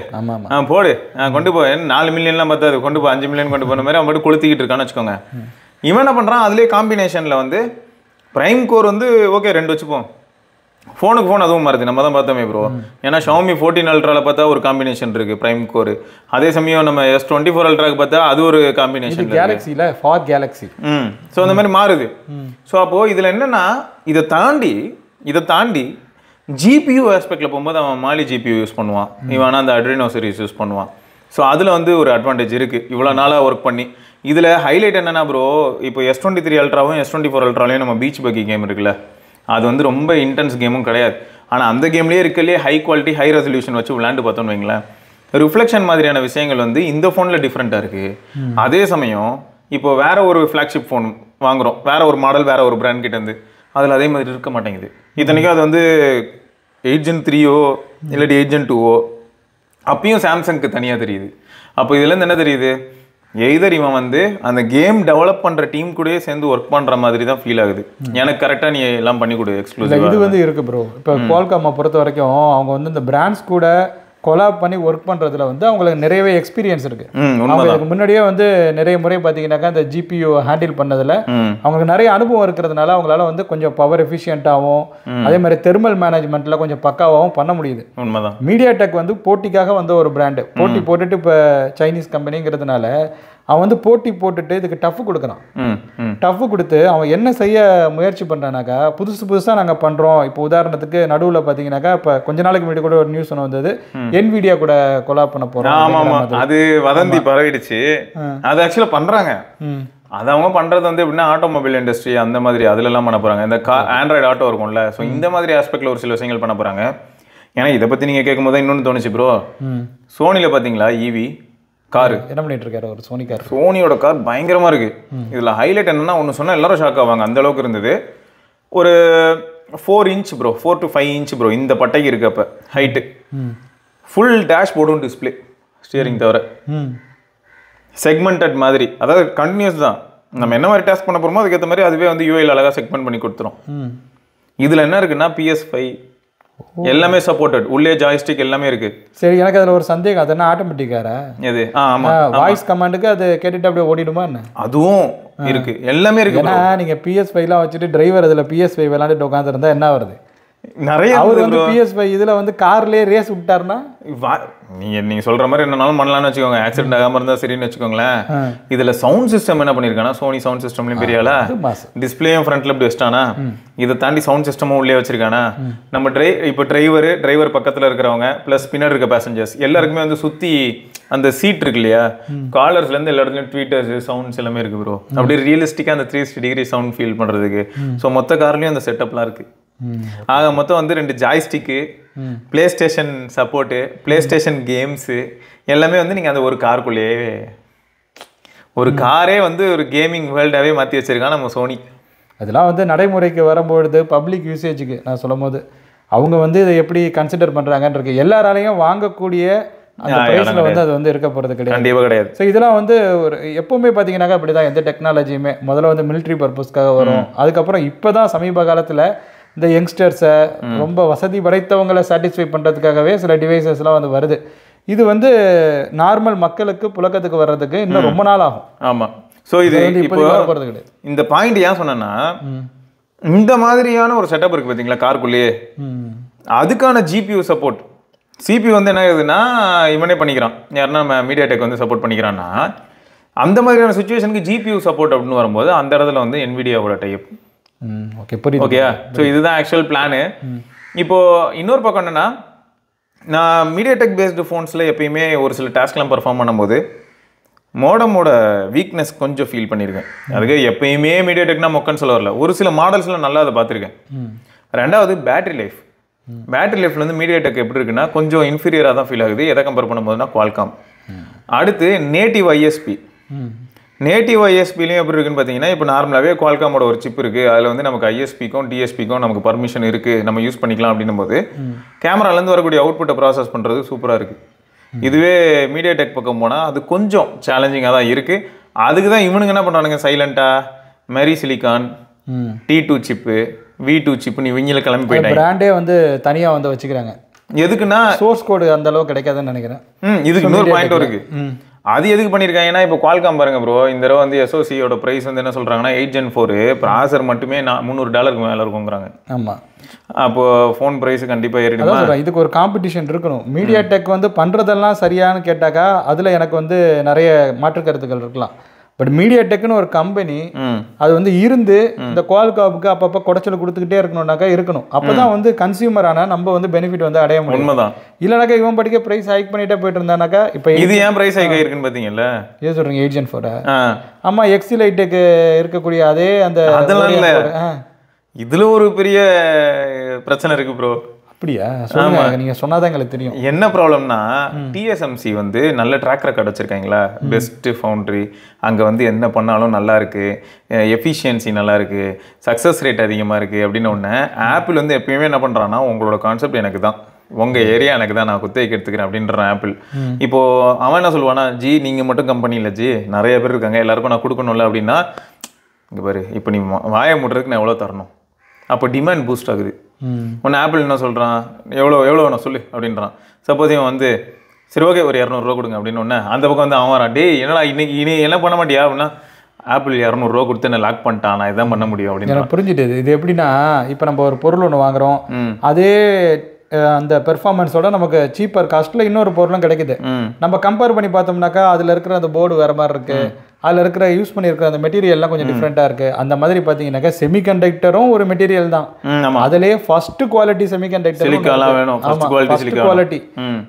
போடு கொண்டு போய் 4 மில்லியன்லாம் பார்த்தாது கொண்டு போய் 5 மில்லியன் கொண்டு போன மாதிரி அவன் மட்டும் கொளுத்திக்கிட்டு இருக்கான்னு வச்சுக்கோங்க. இவன் என்ன பண்ணுறான், அதுலேயே காம்பினேஷனில் வந்து பிரைம் கோர் வந்து ஓகே 2 வச்சுப்போம், ஃபோனுக்கு ஃபோன் அதுவும் மாறுது, நம்ம தான் பார்த்தோமே ப்ரோ. ஏன்னா Xiaomi 14 Ultraல பார்த்தா ஒரு காம்பினேஷன் இருக்குது பிரைம் கோர், அதே சமயம் நம்ம S24 Ultraக்கு பார்த்தா அது ஒரு காம்பினேஷன் கேலக்ஸியில் ஃபார் கேலக்ஸி. ஸோ அந்த மாதிரி மாறுது. ஸோ அப்போது இதில் என்னென்னா, இதை தாண்டி ஜிபியூ ஆஸ்பெக்டில் போகும்போது அவன் மாலி ஜிபியூ யூஸ் பண்ணுவான், இவனா அந்த அட்ரினோ சீரிஸ் யூஸ் பண்ணுவான். ஸோ அதில் வந்து ஒரு அட்வான்டேஜ் இருக்குது இவ்வளோ நாளாக ஒர்க் பண்ணி. இதில் ஹைலைட் என்னென்னா ப்ரோ, இப்போ S23 Ultraவும் S24 Ultraலையும் நம்ம பீச் பக்கி கேம் இருக்குல்ல, அது வந்து ரொம்ப இன்டென்ஸ் கேமும் கிடையாது. ஆனால் அந்த கேம்லேயே இருக்கலே ஹை குவாலிட்டி ஹை ரெசல்யூஷன் வச்சு விளையாண்டு பார்த்தோன்னு வைங்களேன், ரிஃப்ளெக்ஷன் மாதிரியான விஷயங்கள் வந்து இந்த ஃபோனில் டிஃப்ரெண்ட்டாக இருக்குது. அதே சமயம் இப்போ வேற ஒரு ஃப்ளாக்ஷிப் ஃபோன் வாங்குகிறோம், வேற ஒரு மாடல் வேற ஒரு பிராண்ட் கிட்டேருந்து, அதில் அதே மாதிரி இருக்க மாட்டேங்குது. இத்தனைக்கும் அது வந்து 8 Gen 3ஓ இல்லாட்டி 8 Gen 2ஓ அப்பயும் சாம்சங்க்கு தனியாக தெரியுது. அப்போ இதுலேருந்து என்ன தெரியுது, எய்தர் இவன் வந்து அந்த கேம் டெவலப் பண்ணுற டீம் கூடயே சேர்ந்து ஒர்க் பண்ணுற மாதிரி தான் ஃபீல் ஆகுது. எனக்கு கரெக்டாக நீ எல்லாம் பண்ணி கொடு எக்ஸ்க்ளூசிவ். இது வந்து இருக்குது ப்ரோ. இப்போ குவால்காமை பொறுத்த வரைக்கும் அவங்க வந்து இந்த பிராண்ட்ஸ் கூட கொலாப் பண்ணி ஒர்க் பண்ணுறதுல வந்து அவங்களுக்கு நிறையவே எக்ஸ்பீரியன்ஸ் இருக்குது. அவங்களுக்கு முன்னாடியே வந்து நிறைய முறை பார்த்தீங்கன்னாக்கா இந்த ஜிபியூ ஹேண்டில் பண்ணதில் அவங்களுக்கு நிறைய அனுபவம் இருக்கிறதுனால அவங்களால வந்து கொஞ்சம் பவர் எஃபிஷியண்ட்டாகவும் அதே மாதிரி தெர்மல் மேனேஜ்மெண்ட்டில் கொஞ்சம் பக்காவாகவும் பண்ண முடியுது. உண்மைதான். மீடியாடெக் வந்து போட்டிக்காக வந்த ஒரு பிராண்டு, போட்டி போட்டுட்டு இப்போ சைனீஸ் கம்பெனிங்கிறதுனால அவன் வந்து போட்டி போட்டுட்டு இதுக்கு டஃப் கொடுக்குறான். டஃப் கொடுத்து அவன் என்ன செய்ய முயற்சி பண்ணுறானாக்கா, புதுசாக நாங்கள் பண்ணுறோம். இப்போ உதாரணத்துக்கு நடுவில் பார்த்தீங்கன்னாக்கா இப்போ கொஞ்ச நாளைக்கு முன்னாடி கூட ஒரு நியூஸ் ஒன்று வந்தது, NVIDIA கூட கொலாப் பண்ண போகிறோம். அது வதந்தி பரவிடுச்சு. அது ஆக்சுவலாக பண்ணுறாங்க. அது அவங்க பண்ணுறது வந்து எப்படின்னா ஆட்டோமொபைல் இண்டஸ்ட்ரி அந்த மாதிரி அதுலலாம் பண்ண போகிறாங்க. இந்த ஆண்ட்ராய்டு ஆட்டோ இருக்கும்ல, ஸோ இந்த மாதிரி ஆஸ்பெக்டில் ஒரு சில விஷயங்கள் பண்ண போகிறாங்க. ஏன்னா இதை பற்றி நீங்கள் கேட்கும் போது இன்னொன்று தோணுச்சு ப்ரோ, சோனியில் பார்த்தீங்களா EV காரு என்ன பண்ணிட்டு இருக்காரு ஒரு சோனி கார், சோனியோட கார் பயங்கரமாக இருக்குது. இதில் ஹைலைட் என்னன்னா, ஒன்று சொன்னால் எல்லாரும் ஷாக் ஆவாங்க, அந்த அளவுக்கு இருந்தது. ஒரு 4 inch bro, 4 to 5 inch bro இந்த பட்டைக்கு இருக்கு. அப்போ ஹைட்டு ஃபுல் டேஷ்போர்டும் டிஸ்பிளே, ஸ்டியரிங் தவிர செக்மெண்டட் மாதிரி, அதாவது கண்டினியூஸ் தான். நம்ம என்ன மாதிரி டேஸ்க் பண்ண போகிறோமோ அதுக்கேற்ற மாதிரி அதுவே வந்து யூஐயில் அழகாக செக்மெண்ட் பண்ணி கொடுத்துரும். இதில் என்ன இருக்குன்னா PS5 எல்லாமே சப்போர்ட்டட், உள்ளே ஜாய்ஸ்டிக் எல்லாமே இருக்கு. சரி, எனக்கு அதில் ஒரு சந்தேகம், அது என்ன ஆட்டோமேட்டிக்காரா? எது? ஆமாம், வாய்ஸ் கமாண்டுக்கு அது கேட்டுட்டு அப்படியே ஓடிடுமா என்ன? அதுவும் இருக்கு, எல்லாமே இருக்கு. ஏன்னா நீங்கள் PS5லாம் வச்சுட்டு டிரைவர் அதில் PS5 விளாண்டுட்டு உட்காந்துருந்தா என்ன வருது? நிறைய அவர் வந்து PS5 இதுல வந்து கார்லயே ரேஸ் விட்டாருன்னா நீங்க சொல்ற மாதிரி என்னனாலும் பண்ணலாம்னு வச்சுக்கோங்க. ஆக்சிடென்ட் ஆகாம இருந்தா சரின்னு வச்சுக்கோங்களேன். இதுல சவுண்ட் சிஸ்டம் என்ன பண்ணிருக்கானா, சோனி சவுண்ட் சிஸ்டம்லயும் பெரியால டிஸ்பிளேயும் ஃப்ரண்ட்ல இப்படி வச்சிட்டானா, இதை தாண்டி சவுண்ட் சிஸ்டமும் உள்ளே வச்சிருக்கானா. நம்ம இப்போ டிரைவர் பக்கத்துல இருக்கிறவங்க பிளஸ் பின்னாடி இருக்க பேசஞ்சர்ஸ் எல்லாருக்குமே வந்து சுத்தி அந்த சீட் இருக்கு இல்லையா, காலர்ஸ்ல இருந்து எல்லா இடத்துலயும் ட்வீட்டர்ஸ் சவுண்ட்ஸ் எல்லாமே இருக்கு ப்ரோ. அப்படியே ரியலிஸ்டிக்கா அந்த 360 டிகிரி சவுண்ட் ஃபீல் பண்றதுக்கு. ஸோ மொத்த கார்லயும் அந்த செட்டப்லாம் இருக்கு. ஆக மொத்தம் வந்து 2 joystick, play station support, play station games எல்லாமே வந்து நீங்கள் அந்த ஒரு காருக்குள்ளேயே ஒரு காரே வந்து ஒரு கேமிங் வேர்ல்டாகவே மாற்றி வச்சிருக்கான் நம்ம சோனி. அதெல்லாம் வந்து நடைமுறைக்கு வரும்பொழுது பப்ளிக் யூசேஜுக்கு நான் சொல்லும் போது அவங்க வந்து இதை எப்படி கன்சிடர் பண்ணுறாங்கன்றது எல்லாராலையும் வாங்கக்கூடிய அந்த பிரைஸ்ல வந்து அது வந்து இருக்க போகிறது கிடையாது. கண்டிப்பாக கிடையாது. ஸோ இதெல்லாம் வந்து ஒரு எப்பவுமே பார்த்தீங்கன்னாக்கா அப்படி தான். எந்த டெக்னாலஜியுமே முதல்ல வந்து மிலிட்ரி பர்பஸ்க்காக வரும். அதுக்கப்புறம் இப்போ தான் சமீப காலத்தில் இந்த யங்ஸ்டர்ஸை ரொம்ப வசதி படைத்தவங்களை சாட்டிஸ்ஃபை பண்ணுறதுக்காகவே சில டிவைசஸ்லாம் வந்து வருது. இது வந்து நார்மல் மக்களுக்கு புழக்கத்துக்கு வர்றதுக்கு இன்னும் ரொம்ப நாள் ஆகும். ஆமாம். ஸோ இது இப்போ போகிறது கிடையாது. இந்த பாயிண்ட் ஏன் சொன்னேன்னா, இந்த மாதிரியான ஒரு செட்டப் இருக்குது பார்த்தீங்களா காருக்குள்ளேயே, அதுக்கான ஜிபியூ சப்போர்ட். சிபியூ வந்து என்ன ஆகுதுன்னா இவனே பண்ணிக்கிறான். யாருன்னா நம்ம மீடியாடெக் வந்து சப்போர்ட் பண்ணிக்கிறான்னா, அந்த மாதிரியான சுச்சுவேஷனுக்கு ஜிபியூ சப்போர்ட் அப்படின்னு வரும்போது அந்த இடத்துல வந்து என்விடியாவோட டைப். ஓகே, புரியுது. ஓகே, ஸோ இதுதான் ஆக்சுவல் பிளானு. இப்போ இன்னொரு பக்கம் என்னன்னா, நான் மீடியாடெக் பேஸ்டு ஃபோன்ஸில் எப்பயுமே ஒரு சில டாஸ்க்லாம் பர்ஃபார்ம் பண்ணும்போது மோடமோட வீக்னஸ் கொஞ்சம் ஃபீல் பண்ணியிருக்கேன். அதுக்கு எப்பயுமே மீடியாடெக்னா மொக்கன்னு சொல்ல வரல, ஒரு சில மாடல்ஸ்லாம் நல்லா அதை பார்த்துருக்கேன். ரெண்டாவது பேட்டரி லைஃப். பேட்டரி லைஃப்ல வந்து மீடியாடெக் எப்படி இருக்குன்னா கொஞ்சம் இன்ஃபீரியராக தான் ஃபீல் ஆகுது எதை கம்பேர் பண்ணும்போதுனா குவால்காம். அடுத்து நேட்டிவ் ஐஎஸ்பி. நேட்டிவ் ஐஎஸ்பிலையும் எப்படி இருக்குன்னு பார்த்தீங்கன்னா, இப்போ நார்மலாகவே குவால்காமோட ஒரு சிப் இருக்குது, அதில் வந்து நமக்கு ஐஎஸ்பிக்கும் டிஎஸ்பிக்கும் நமக்கு பர்மிஷன் இருக்குது, நம்ம யூஸ் பண்ணிக்கலாம் அப்படின்னும் போது கேமராலேருந்து வரக்கூடிய அவுட்புட்டை ப்ராசஸ் பண்ணுறது சூப்பராக இருக்குது. இதுவே மீடியாடெக் பக்கம் போனால் அது கொஞ்சம் சேலஞ்சிங்காக தான் இருக்குது. அதுக்கு தான் இவனுங்க என்ன பண்ணுறானுங்க, சைலண்ட்டாக மெரி சிலிகான், T2 சிப்பு, V2 சிப்புன்னு இவங்களை கிளம்பி போயிட்டாங்க. பிராண்டே வந்து தனியாக வந்து வச்சுக்கிறாங்க. எதுக்குன்னா சோர்ஸ் கோடு அந்த அளவுக்கு கிடைக்காதுன்னு நினைக்கிறேன். இதுக்கு இன்னொரு பாயிண்ட்டும் இருக்குது. அது எதுக்கு பண்ணியிருக்காங்கன்னா, இப்போ குவால்காம் பாருங்க ப்ரோ, இந்த தடவை வந்து SoCயோட ப்ரைஸ் வந்து என்ன சொல்கிறாங்கன்னா 8 Gen 4 ப்ராசர் மட்டுமே $300 மேலே இருக்குங்கிறாங்க. ஆமாம். அப்போ ஃபோன் ப்ரைஸ் கண்டிப்பாக ஏறிடுமா? இதுக்கு ஒரு காம்படிஷன் இருக்கணும். மீடியாடெக் வந்து பண்ணுறதெல்லாம் சரியானு கேட்டாக்கா அதில் எனக்கு வந்து நிறைய மாற்று கருத்துக்கள் இருக்கலாம். பட் மீடியாடெக்னு ஒரு கம்பெனி அது வந்து இருந்து இந்த குவால்காமுக்கு அப்பப்போ குடைச்சல் கொடுத்துக்கிட்டே இருக்கணும்னாக்கா இருக்கணும். அப்போதான் வந்து கன்சியூமர் ஆனால் நம்ம வந்து பெனிஃபிட் வந்து அடைய முடியும். உண்மைதான். இல்லைனாக்கா இவன் படிக்க ப்ரைஸ் ஹைக் பண்ணிட்டே போயிட்டு இருந்தானாக்கா இப்போ இது ஏன் ப்ரைஸ் ஹைக் ஆகிருக்குன்னு பார்த்தீங்கல்ல? ஏன் சொல்கிறீங்க 8 Gen 4? ஆமாம், எக்ஸிலைட்டுக்கு இருக்கக்கூடிய அதே அந்த அதெல்லாம் இல்லை, இதில் ஒரு பெரிய பிரச்சனை இருக்குது ப்ரோ. அப்படியா? சொல்லுங்க, நீங்கள் சொன்னாதான் எங்களுக்கு தெரியும். என்ன ப்ராப்ளம்னா, TSMC வந்து நல்ல ட்ராக் ரெக்கார்ட் வச்சுருக்காங்களா, பெஸ்ட் ஃபவுண்ட்ரி, அங்கே வந்து என்ன பண்ணாலும் நல்லா இருக்கு, எஃபிஷியன்சி நல்லா இருக்கு, சக்ஸஸ் ரேட் அதிகமாக இருக்குது அப்படின்னு ஒன்று. ஆப்பிள் வந்து எப்பயுமே என்ன பண்ணுறான்னா, உங்களோட கான்செப்ட் எனக்கு தான், உங்கள் ஏரியா எனக்கு தான், நான் குத்தகைக்கு எடுத்துக்கிறேன் அப்படின்றான் ஆப்பிள். இப்போது அவன் என்ன சொல்லுவானா, ஜி நீங்கள் மட்டும் கம்பெனி இல்லை ஜி, நிறைய பேர் இருக்காங்க, எல்லாருக்கும் நான் கொடுக்கணும்ல அப்படின்னா, இங்கே பாரு இப்போ நீ வாயை முடுறதுக்கு நான் எவ்வளோ தரணும், அப்போ டிமாண்ட் பூஸ்ட் ஆகுது. ஒன்று ஆப்பிள் என்ன சொல்கிறான், எவ்வளோ வேணும் சொல்லு அப்படின்றான். சப்போஸ் இவன் வந்து சரி ஓகே ஒரு 200 கொடுங்க அப்படின்னு ஒன்று, அந்த பக்கம் வந்து அவன் வரான், டே என்னடா இன்னைக்கு இனி என்ன பண்ண மாட்டியா அப்படின்னா, ஆப்பிள் 200 கொடுத்து என்ன லாக் பண்ணிட்டான், நான் இதான் பண்ண முடியும் அப்படின்னு. எனக்கு புரிஞ்சுட்டு. இது எப்படின்னா, இப்போ நம்ம ஒரு பொருள் ஒன்று வாங்குறோம், அதே அந்த பெர்ஃபார்மன்ஸோட நமக்கு சீப்பர் காஸ்ட்டில் இன்னொரு பொருளும் கிடைக்குது. நம்ம கம்பேர் பண்ணி பார்த்தோம்னாக்கா அதில் இருக்கிற அந்த போர்டு வேறு மாதிரி இருக்குது, அதில் இருக்கிற யூஸ் பண்ணியிருக்கிற அந்த மெட்டீரியல்லாம் கொஞ்சம் டிஃப்ரெண்ட்டாக இருக்குது. அந்த மாதிரி பார்த்தீங்கன்னாக்கா செமிகண்டக்டரும் ஒரு மெட்டீரியல் தான். அதிலே ஃபர்ஸ்ட் குவாலிட்டி செமிகண்டக்டர் குவாலிட்டி,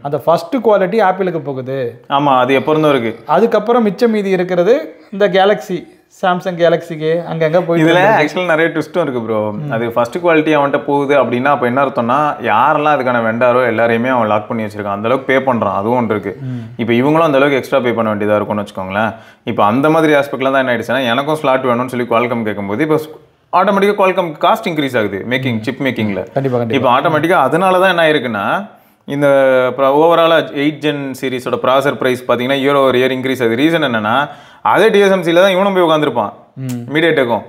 அந்த ஃபர்ஸ்ட் குவாலிட்டி ஆப்பிளுக்கு போகுது. ஆமாம், அது எப்போ இருந்தும் இருக்குது. அதுக்கப்புறம் மிச்சம் மீதி இருக்கிறது இந்த கேலக்ஸி, சாம்சங் கேலக்ஸிக்கு அங்கங்கே போய். இதில் ஆக்சுவலாக நிறைய ட்விஸ்ட்டும் இருக்குது ப்ரோ. அது ஃபர்ஸ்ட் குவாலிட்டி அவன்கிட்ட போகுது அப்படின்னா அப்போ என்ன அர்த்தம்னா, யாரெல்லாம் அதுக்கான வெண்டாரோ எல்லாரையுமே அவன் லாக் பண்ணி வச்சிருக்கான், அந்தளவுக்கு பே பண்ணுறான், அதுவும் ஒன்று இருக்குது. இப்போ இவங்களும் அந்தளவுக்கு எக்ஸ்ட்ரா பே பண்ண வேண்டியதாக இருக்கும்னு வச்சுக்கோங்களேன். இப்போ அந்த மாதிரி ஆஸ்பெக்ட்லாம் தான் என்ன ஆயிடுச்சுன்னா, எனக்கும் ஸ்லாட் வேணும்னு சொல்லி குவால்காம் கேட்கும்போது இப்போ ஆட்டோமேட்டிக்காக குவால்காம் காஸ்ட் இன்க்ரீஸ் ஆகுது சிப் மேக்கிங்கில். இப்போ ஆட்டோமேட்டிக்காக அதனால தான் என்ன ஆயிருக்குன்னா, இந்த ஓவராலாக 8 Gen சீரிஸோட ப்ராசர் ப்ரைஸ் பார்த்தீங்கன்னா இயர் ஓவர் இயர் இன்க்ரீஸ் ஆகுது. ரீசன் என்னன்னா, அதே TSMCயில் தான் இவனும் போய் உட்காந்துருப்பான் மீடியாடெக்கும்.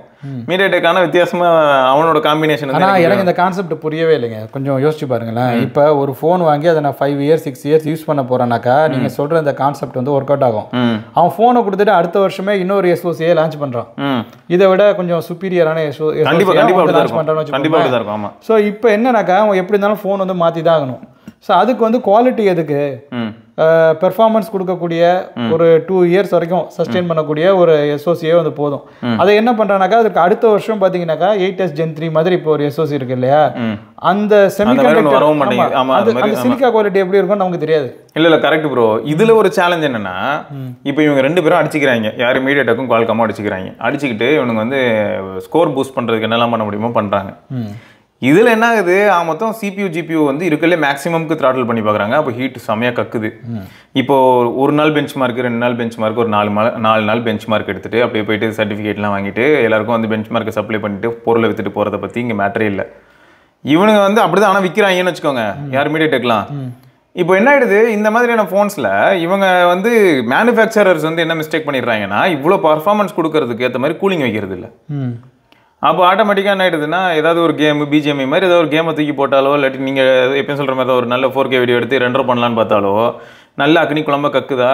மீடியாடெக்கான வித்தியாசமா அவனோட காம்பினேஷன். ஆனால் எனக்கு இந்த கான்செப்ட் புரியவே இல்லைங்க. கொஞ்சம் யோசிச்சு பாருங்களேன். இப்போ ஒரு ஃபோன் வாங்கி அதை நான் 5 இயர்ஸ் 6 இயர்ஸ் யூஸ் பண்ண போறேன்னாக்கா நீங்க சொல்ற இந்த கான்செப்ட் வந்து ஒர்க் அவுட் ஆகும். அவன் ஃபோனை கொடுத்துட்டு அடுத்த வருஷமே இன்னொரு SOC லான்ச் பண்றான். இதை விட கொஞ்சம் சுப்பீரியரான லான்ச் பண்றான்னு. ஸோ இப்போ என்னன்னாக்கா அவன் எப்படி இருந்தாலும் ஃபோன் வந்து மாற்றி தான் ஆகணும். ஸோ அதுக்கு வந்து குவாலிட்டி எதுக்கு, பெர்ஃபார்மன்ஸ் கொடுக்கக்கூடிய ஒரு 2 இயர்ஸ் வரைக்கும் சஸ்டெயின் பண்ணக்கூடிய ஒரு SOCயே வந்து போதும். அதை என்ன பண்றானாக்கா அதுக்கு அடுத்த வருஷம் பாத்தீங்கன்னாக்கா 8S Gen 3 மாதிரி இப்போ ஒரு SOC இருக்கு இல்லையா, அந்த செமிகண்டக்டர் அந்த சிலிக்கா குவாலிட்டி எப்படி இருக்கும்னு நமக்கு தெரியாது. இல்ல கரெக்ட் ப்ரோ. இதுல ஒரு சேலஞ்ச் என்னன்னா, இப்போ இவங்க 2 பேரும் அடிச்சுக்கிறாங்க, யாரு மீடியாடெக்கும் குவால்காமும் அடிச்சுக்கிறாங்க. அடிச்சுக்கிட்டு இவனுங்க வந்து ஸ்கோர் பூஸ்ட் பண்றதுக்கு என்னெல்லாம் பண்ண முடியுமோ பண்றாங்க. இதுல என்ன ஆகுது, மொத்தம் CPU GPU வந்து இருக்கலே மேக்ஸிமம்க்கு த்ராட்டில் பண்ணி பார்க்குறாங்க. அப்போ ஹீட் செமையா கக்குது. இப்போ ஒரு நாள் பெஞ்ச் மார்க், 2 நாள் பெஞ்ச் மார்க், ஒரு 4 நாள் பெஞ்ச் மார்க் எடுத்துட்டு அப்படியே போயிட்டு சர்டிஃபிகேட்லாம் வாங்கிட்டு எல்லாருக்கும் வந்து பெஞ்ச் மார்க்கை சப்ளை பண்ணிட்டு பொருளை வித்துட்டு போறதை பத்தி இங்க மேட்டரே இல்லை. இவனுங்க வந்து அப்படிதான் ஆனால் விற்கிறாங்கன்னு வச்சுக்கோங்க, யார் மீடியாடெக்லாம். இப்போ என்ன ஆயிடுது, இந்த மாதிரியான ஃபோன்ஸ்ல இவங்க வந்து மேனுஃபேக்சரர்ஸ் வந்து என்ன மிஸ்டேக் பண்ணிடுறாங்கன்னா, இவ்வளோ பர்ஃபார்மன்ஸ் கொடுக்கறதுக்கு ஏற்ற மாதிரி கூலிங் வைக்கிறது இல்லை. அப்போ ஆட்டோமேட்டிக்காக என்ன ஆயிடுதுன்னா, ஏதாவது ஒரு கேம் BGMI மாதிரி ஏதாவது ஒரு கேமை தூக்கி போட்டாலோ, இல்லாட்டி நீங்கள் எப்பயும் சொல்கிற மாதிரி ஒரு நல்ல 4K வீடியோ எடுத்து ரெண்டர் பண்ணலான்னு பார்த்தாலோ நல்ல அக்னி குழம்பா கக்குதா,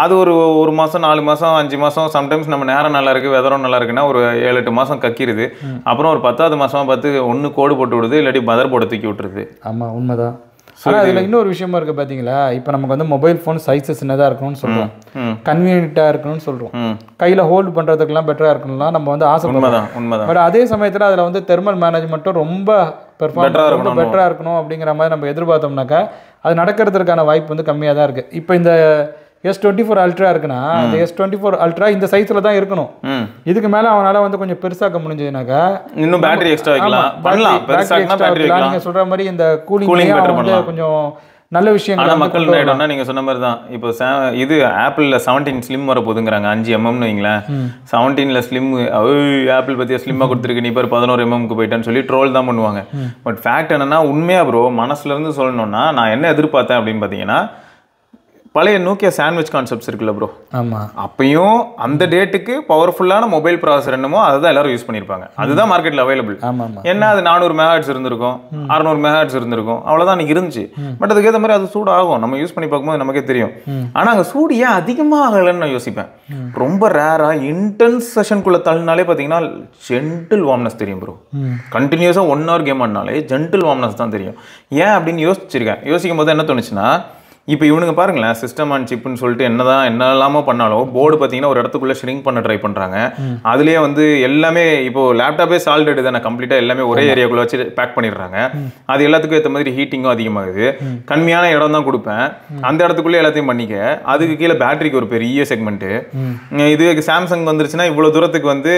அது ஒரு மாதம் 4 மாதம் 5 மாதம், சம்டைம்ஸ் நம்ம நேரம் நல்லா இருக்குது வெதரும் நல்லா இருக்குன்னா ஒரு 7-8 மாதம் கக்கிடுது. அப்புறம் ஒரு 10வது மாதமாக பார்த்து ஒன்று கோடு போட்டு விடுது, இல்லாட்டி மதர் போர்டை தூக்கி விட்டுருது. ஆமாம், உண்மைதான். ஆனால் அதில் இன்னொரு விஷயமா இருக்குது பார்த்தீங்களா, இப்போ நமக்கு வந்து மொபைல் ஃபோன் சைஸஸ் சின்னதாக இருக்கணும்னு சொல்கிறோம், கன்வீனியண்ட்டாக இருக்கணும்னு சொல்கிறோம், கையில் ஹோல்டு பண்ணுறதுக்கெல்லாம் பெட்டராக இருக்கணும்லாம் நம்ம வந்து ஆசைப்படுறோம். பட் அதே சமயத்தில் அதில் வந்து தெர்மல் மேனேஜ்மெண்ட்டும் ரொம்ப பெட்டராக இருக்கணும் அப்படிங்கிற மாதிரி நம்ம எதிர்பார்த்தோம்னாக்கா அது நடக்கிறதுக்கான வாய்ப்பு வந்து கம்மியாக தான் இருக்குது. இப்போ இந்த S24 Ultra இருக்குன்னா அந்த S24 Ultra இந்த சைஸ்ல தான் இருக்கணும். இதுக்கு மேல அவனால வந்து கொஞ்சம் பெருசாக்க முடிஞ்சதுனாக்கா இன்னும் பேட்டரி எக்ஸ்ட்ரா வைக்கலாம், பண்ணலாம், பெருசாக்கினா பேட்டரி வைக்கலாம். நீங்க சொல்ற மாதிரி இந்த கூலிங் பெட்டர் பண்ணலாம், கொஞ்சம் நல்ல விஷயம். ஆனா மக்கள் என்னன்னா நீங்க சொன்ன மாதிரி தான், இப்போ இது ஆப்பிள்ல 17 ஸ்லிம் வர போகுதுங்கறாங்க, 5 mm வைங்களேன். 17ல ஸ்லிம், ஆப்பிள் பத்தியா ஸ்லிம்மா கொடுத்துருக்கு, நீ பாரு 11 mmக்கு போயிட்டான்னு சொல்லி ட்ரோல் தான் பண்ணுவாங்க. பட் ஃபேக்ட் என்னன்னா, உண்மையா ப்ரோ மனசுல இருந்து சொல்லணும்னா நான் என்ன எதிர்பார்த்தேன் அப்படின்னு பாத்தீங்கன்னா, பழைய நோக்கியா சாண்ட்விச் கான்செப்ட்ஸ் இருக்குல்ல ப்ரோ, ஆமாம், அப்பயும் அந்த டேட்டுக்கு பவர்ஃபுல்லான மொபைல் ப்ராசஸர் என்னமோ அதுதான் எல்லாரும் யூஸ் பண்ணியிருப்பாங்க. அதுதான் மார்க்கெட்டில் அவைலபிள். என்ன அது 400 MHz இருந்திருக்கும், 600 MHz இருந்திருக்கும், அவ்வளோதான் இருந்துச்சு. பட் அதுக்கேற்ற மாதிரி அது சூடு ஆகும், நம்ம யூஸ் பண்ணி பார்க்கும்போது நமக்கே தெரியும். ஆனால் அங்கே சூடு ஏன் அதிகமாக ஆகலைன்னு நான் யோசிப்பேன். ரொம்ப ரேராக இன்டென்ஸ் செஷனுக்குள்ளே தள்ளினாலே பார்த்தீங்கன்னா ஜென்டில் வார்ம்னஸ் தெரியும் ப்ரோ. கண்டினியூஸாக 1 hour கேம் ஆடினாலே ஜென்டில் வார்ம்னஸ் தான் தெரியும். ஏன் அப்படின்னு யோசிக்கும் போது என்ன தோணுச்சுன்னா, இப்போ இவனுங்க பாருங்களேன், சிஸ்டம் அண்ட் சிப்னு சொல்லிட்டு என்னெல்லாமோ பண்ணாலும் போர்டு பார்த்தீங்கன்னா ஒரு இடத்துக்குள்ளே ஷ்ரிங்க் பண்ண ட்ரை பண்ணுறாங்க. அதுலேயே வந்து எல்லாமே இப்போ லேப்டாப்பே சால்டட் தானே, கம்ப்ளீட்டாக எல்லாமே ஒரே ஏரியாக்குள்ளே வச்சு பேக் பண்ணிடுறாங்க. அது எல்லாத்துக்கும் ஏற்ற மாதிரி ஹீட்டிங்கும் அதிகமாகுது. கம்மியான இடம் தான் கொடுப்பேன், அந்த இடத்துக்குள்ளே எல்லாத்தையும் பண்ணிக்க. அதுக்கு கீழே பேட்டரிக்கு ஒரு பெரிய செக்மெண்ட்டு. இது சாம்சங் வந்துருச்சுன்னா இவ்வளோ தூரத்துக்கு வந்து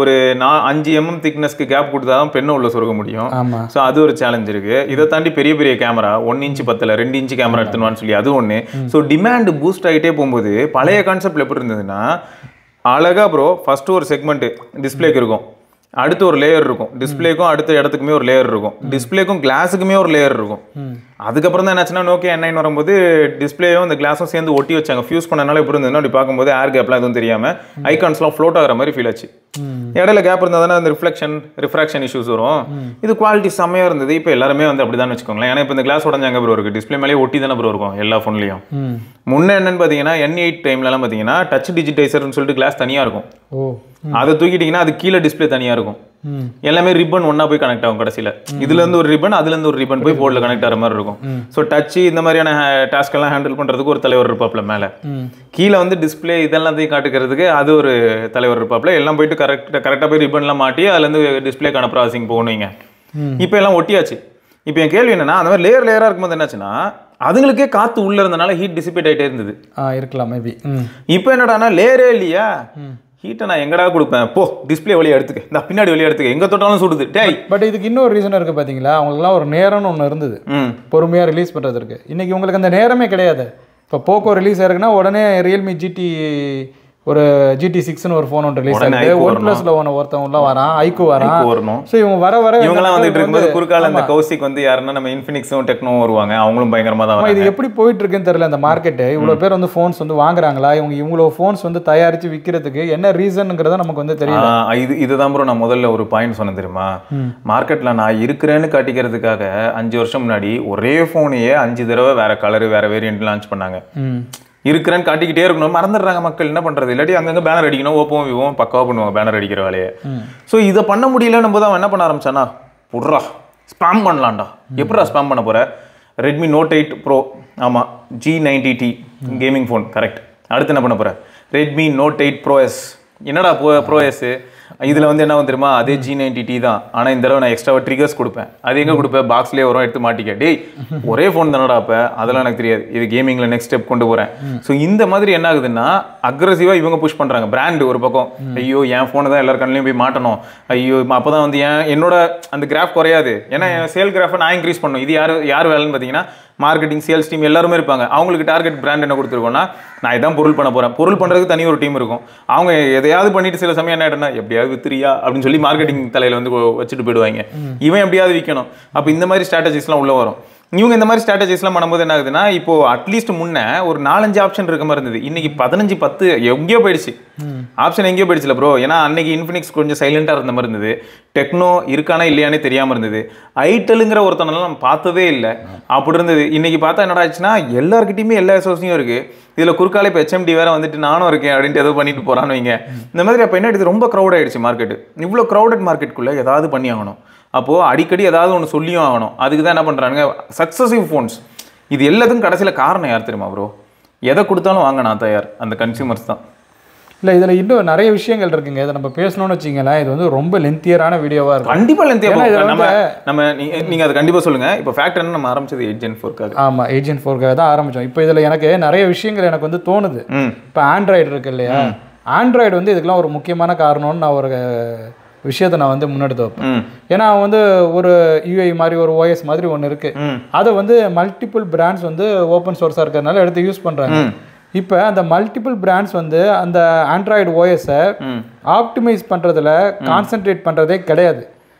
ஒரு 5 mm திக்னஸ்க்கு கேப் கொடுத்தா தான் பெண்ணை உள்ள சொருக முடியும். ஸோ அது ஒரு சேலஞ்ச் இருக்கு. இதை தாண்டி பெரிய பெரிய கேமரா 1 inch பத்தல 2 inch கேமரா எடுத்துன்னு சொல்லி அது ஒன்று. ஸோ டிமாண்ட் பூஸ்ட் ஆகிட்டே போகும்போது பழைய கான்செப்ட் எப்படி இருந்ததுன்னா, அழகா ப்ரோ ஃபர்ஸ்ட் ஒரு செக்மெண்ட் டிஸ்பிளேக்கு இருக்கும், அடுத்து ஒரு லேயர் இருக்கும், டிஸ்பிளேக்கும் அடுத்த இடத்துக்குமே ஒரு லேயர் இருக்கும், டிஸ்பிளேக்கும் கிளாஸுக்குமே ஒரு லேயர் இருக்கும். அதுக்கப்புறம் தான் என்னாச்சுன்னா நோக்கியா N9 வரும்போது டிஸ்பிளேயும் இந்த கிளாஸும் சேர்ந்து ஒட்டி வச்சாங்க. ஃபியூஸ் பண்ணனால எப்படி இருந்ததுன்னா அப்படி பார்க்கும்போது ஏர் கேப்லாம் எதுவும் தெரியாமல் ஐகான்ஸ்லாம் ஃப்ளோட் ஆகிற மாதிரி ஃபீல் ஆச்சு. இடையில கேப் இருந்தால் தானே அந்த ரிஃப்ராக்ஷன் இஷ்யூஸ் வரும். இது குவாலிட்டி செம்மையாக இருந்தது. இப்போ எல்லாருமே வந்து அப்படி தான் வச்சுக்கோங்களேன். ஏன்னா இப்போ இந்த கிளாஸ் உடஞ்சாங்க ப்ரோ இருக்குது, டிஸ்பிளே மேலே ஒட்டி தானே ப்ரோ இருக்கும் எல்லா ஃபோன்லையும். முன்னே என்னன்னு பார்த்தீங்கன்னா N8 டைம்லலாம் பார்த்தீங்கன்னா டச் டிஜிட்டைசர்னு சொல்லிட்டு கிளாஸ் தனியாக இருக்கும், அதை தூக்கிட்டீங்கன்னா அது கீழே டிஸ்பிளே தனியாக இருக்கும். எல்லாமே ரிப்பன் ஒன்னா போய் கனெக்ட் ஆகும். கடைசியில் இதுல இருந்து ஒரு ரிப்பன், அதுல இருந்து ஒரு ரிப்பன் போய் போர்டில் கனெக்ட் ஆகிற மாதிரி இருக்கும். ஸோ டச் இந்த மாதிரியான டாஸ்க் எல்லாம் ஹேண்டில் பண்றதுக்கு ஒரு தலைவர் இருப்பாப்ல, மேல கீழே வந்து டிஸ்பிளே இதெல்லாத்தையும் காட்டுக்கிறதுக்கு அது ஒரு தலைவர் இருப்பாப்ல. எல்லாம் போயிட்டு கரெக்டாக போய் ரிப்பன்லாம் மாட்டி அதுல இருந்து டிஸ்பிளேக்கான ப்ராசஸிங் போகணுங்க. இப்போ எல்லாம் ஒட்டியாச்சு. இப்போ என் கேள்வி என்னன்னா, அந்த மாதிரி லேயரா இருக்கும்போது என்னாச்சுன்னா அதுங்களுக்கே காத்து உள்ள இருந்தனால ஹீட் டிசிபேட் ஆகிட்டே இருந்தது. இருக்கலாம் மேபி. இப்போ என்னடானா லேயரே இல்லையா, ஹீட்டை நான் எங்கடா கொடுப்பேன், போ டிஸ்பிளே வழியாக எடுத்துக்க, இந்த பின்னாடி வழியாக எடுத்துக்க, எங்கே தொட்டாலும் சுடுது. பட் இதுக்கு இன்னொரு ரீசன் இருக்குது பார்த்தீங்களா, அவங்களுக்குலாம் ஒரு நேரம்னு ஒன்று இருந்தது பொறுமையாக ரிலீஸ் பண்ணுறதுக்கு. இன்றைக்கி உங்களுக்கு அந்த நேரமே கிடையாது. இப்போ போக்கோ ரிலீஸ் ஆயிருக்குன்னா உடனே ரியல்மி GT ஒரு GT6ன்னு ஒரு ஃபோன் ஒன்று ரிலீஸ் ஆகுது. OnePlusல ஒருத்தன் உள்ள வரான், ஐக்கூ வரான். ஸோ இவங்க வர இவங்கலாம் வந்துட்டு இருக்கும்போது குறுக்கால அந்த கௌசிக் வந்து யாருன்னா நம்ம இன்ஃபினிக்ஸும் டெக்னோவும் வருவாங்க. அவங்களும் பயங்கரமாக தான். இது எப்படி போயிட்டு இருக்குன்னு தெரியல அந்த மார்க்கெட்டு. இவ்வளோ பேர் வந்து ஃபோன்ஸ் வந்து வாங்குறாங்களா, இவ்வளோ ஃபோன்ஸ் வந்து தயாரித்து விற்கிறதுக்கு என்ன ரீசனுங்கிறத நமக்கு வந்து தெரியல. இதுதான் ப்ரோ நான் முதல்ல ஒரு பாயிண்ட் சொன்னேன் தெரியுமா, மார்க்கெட்டில் நான் இருக்கிறேன்னு காட்டிக்கிறதுக்காக 5 வருஷம் முன்னாடி ஒரே ஃபோனையே 5 தடவை வேற கலரு வேற வேரியன்ட் லான்ச் பண்ணாங்க. இருக்கிறேன்னு காட்டிக்கிட்டே இருக்கணும், மறந்துடுறாங்க மக்கள். என்ன பண்றது, இல்லாட்டி அங்கங்க பேனர் அடிக்கணும், ஓப்போவும் விவோவும் பக்காவா பண்ணுவாங்க பேனர் அடிக்கிற வேலையை. ஸோ இதை பண்ண முடியலன்னு போது அவன் என்ன பண்ண ஆரம்பிச்சானா, புட்ரா ஸ்பாம் பண்ணலாம்டா. எப்படா ஸ்பாம் பண்ண போற, ரெட்மி நோட் 8 ப்ரோ, ஆமா G90T கேமிங் ஃபோன் கரெக்ட். அடுத்து என்ன பண்ண போற, ரெட்மி நோட் 8 ப்ரோ எஸ். என்னடா ப்ரோ எஸ், இதில் வந்து என்ன தெரியுமா, அதே G90T தான். ஆனால் இந்த தடவை நான் எக்ஸ்ட்ராவாக ட்ரிகர்ஸ் கொடுப்பேன். அது எங்கே கொடுப்பேன், பாக்ஸ்லேயே வரும், எடுத்து மாட்டிக்க. டேய் ஒரே ஃபோன் தானடா அப்போ, அதெல்லாம் எனக்கு தெரியாது, இது கேமிங்கில் நெக்ஸ்ட் ஸ்டெப் கொண்டு போகிறேன். ஸோ இந்த மாதிரி என்ன ஆகுதுன்னா அக்ரெசிவாக இவங்க புஷ் பண்ணுறாங்க. பிராண்டு ஒரு பக்கம், ஐயோ என் ஃபோனை தான் எல்லார் கண்ணிலையும் போய் மாட்டணும், ஐயோ அப்போ தான் வந்து என்னோட அந்த கிராஃப் குறையாது, ஏன்னா என் சேல் கிராஃபை நான் இன்க்ரீஸ் பண்ணணும். இது யார் வேலைன்னு பார்த்தீங்கன்னா மார்க்கெட்டிங் சேல்ஸ் டீம் எல்லாருமே இருப்பாங்க. அவங்களுக்கு டார்கெட் பிராண்ட் என்ன கொடுத்துருக்கோன்னா, நான் இதான் பொருள் பண்ண போகிறேன். பொருள் பண்ணுறதுக்கு தனி ஒரு டீம் இருக்கும். அவங்க எதையாவது பண்ணிட்டு சில சமயம் என்ன ஆகிட்டா, எப்படியாவது வித்துறியா அப்படின்னு சொல்லி மார்க்கெட்டிங் தலையில் வந்து வச்சுட்டு போயிடுவாங்க. இவன் எப்படியாவது விற்கணும். அப்போ இந்த மாதிரி ஸ்ட்ராட்டஜிஸ்லாம் உள்ள வரும். இவங்க இந்த மாதிரி ஸ்ட்ராட்டஜிஸ்லாம் பண்ணும்போது என்ன ஆகுதுன்னா, இப்போ அட்லீஸ்ட் முன்னே ஒரு 4-5 ஆப்ஷன் இருக்க மாதிரி இருந்தது. இன்னைக்கு 15-10 எங்கேயோ போயிடுச்சு. ஆப்ஷன் எங்கேயோ போயிடுச்சுல ப்ரோ. ஏன்னா அன்னைக்கு இன்ஃபினிக்ஸ் கொஞ்சம் சைலண்டாக இருந்த மாதிரி இருந்தது, டெக்னோ இருக்கானா இல்லையானே தெரியாமல் இருந்தது, ஐட்டலுங்கிற ஒருத்தனெல்லாம் நம்ம பார்த்ததே இல்லை, அப்படி இருந்தது. இன்னைக்கு பார்த்தா என்னடா ஆச்சுன்னா எல்லாருக்கிட்டையுமே எல்லா எஸ்ஓசியும் இருக்குது. இதில் குறுக்காலே இப்போ HMD வேறு வந்துட்டு நானும் இருக்கேன் அப்படின்ட்டு ஏதோ பண்ணிட்டு போகிறான்னு வைங்க. இந்த மாதிரி அப்போ என்ன ஆயிடுது, ரொம்ப க்ரௌட் ஆகிடுச்சு மார்க்கெட்டு. இவ்வளோ க்ரௌடட் மார்க்கெட்டுக்குள்ளே ஏதாவது பண்ணி ஆகணும். அப்போது அடிக்கடி ஏதாவது ஒன்று சொல்லியும் ஆகணும். அதுக்கு தான் என்ன பண்ணுறாங்க, சக்ஸஸிவ் ஃபோன்ஸ். இது எல்லாத்துக்கும் கடைசியில் காரணம் யார் தெரியுமா ப்ரோ, எதை கொடுத்தாலும் வாங்க நான் தயார், அந்த கன்சியூமர்ஸ் தான். இல்லை இதில் இன்னும் நிறைய விஷயங்கள் இருக்குங்க. இதை நம்ம பேசணும்னு வச்சிங்களேன், இது வந்து ரொம்ப லென்த்தியரான வீடியோவாக இருக்கும். கண்டிப்பாக லென்த்தியாக நம்ம நீங்கள் அதை கண்டிப்பாக சொல்லுங்கள். இப்போ ஃபேக்ட் என்ன, நம்ம ஆரம்பிச்சது 8 Gen 4க்காக. ஆமாம் 8 Gen 4க்காக தான் ஆரம்பித்தோம். இப்போ இதில் எனக்கு நிறைய விஷயங்கள் எனக்கு வந்து தோணுது. இப்போ ஆண்ட்ராய்டு இருக்கு இல்லையா, ஆண்ட்ராய்டு வந்து இதுக்கெல்லாம் ஒரு முக்கியமான காரணம்னு நான் ஒரு விஷயத்தை நான் வந்து முன்னெடுத்து வைப்பேன். ஏன்னா வந்து ஒரு யூஐ மாதிரி ஒரு ஓஎஸ் மாதிரி ஒன்று இருக்குது, அதை வந்து மல்டிபிள் பிராண்ட்ஸ் வந்து ஓப்பன் சோர்ஸாக இருக்கிறதுனால எடுத்து யூஸ் பண்ணுறாங்க. இப்போ அந்த மல்டிபிள் பிராண்ட்ஸ் வந்து அந்த ஆண்ட்ராய்டு ஓஎஸை ஆப்டிமைஸ் பண்ணுறதுல கான்சென்ட்ரேட் பண்ணுறதே கிடையாது.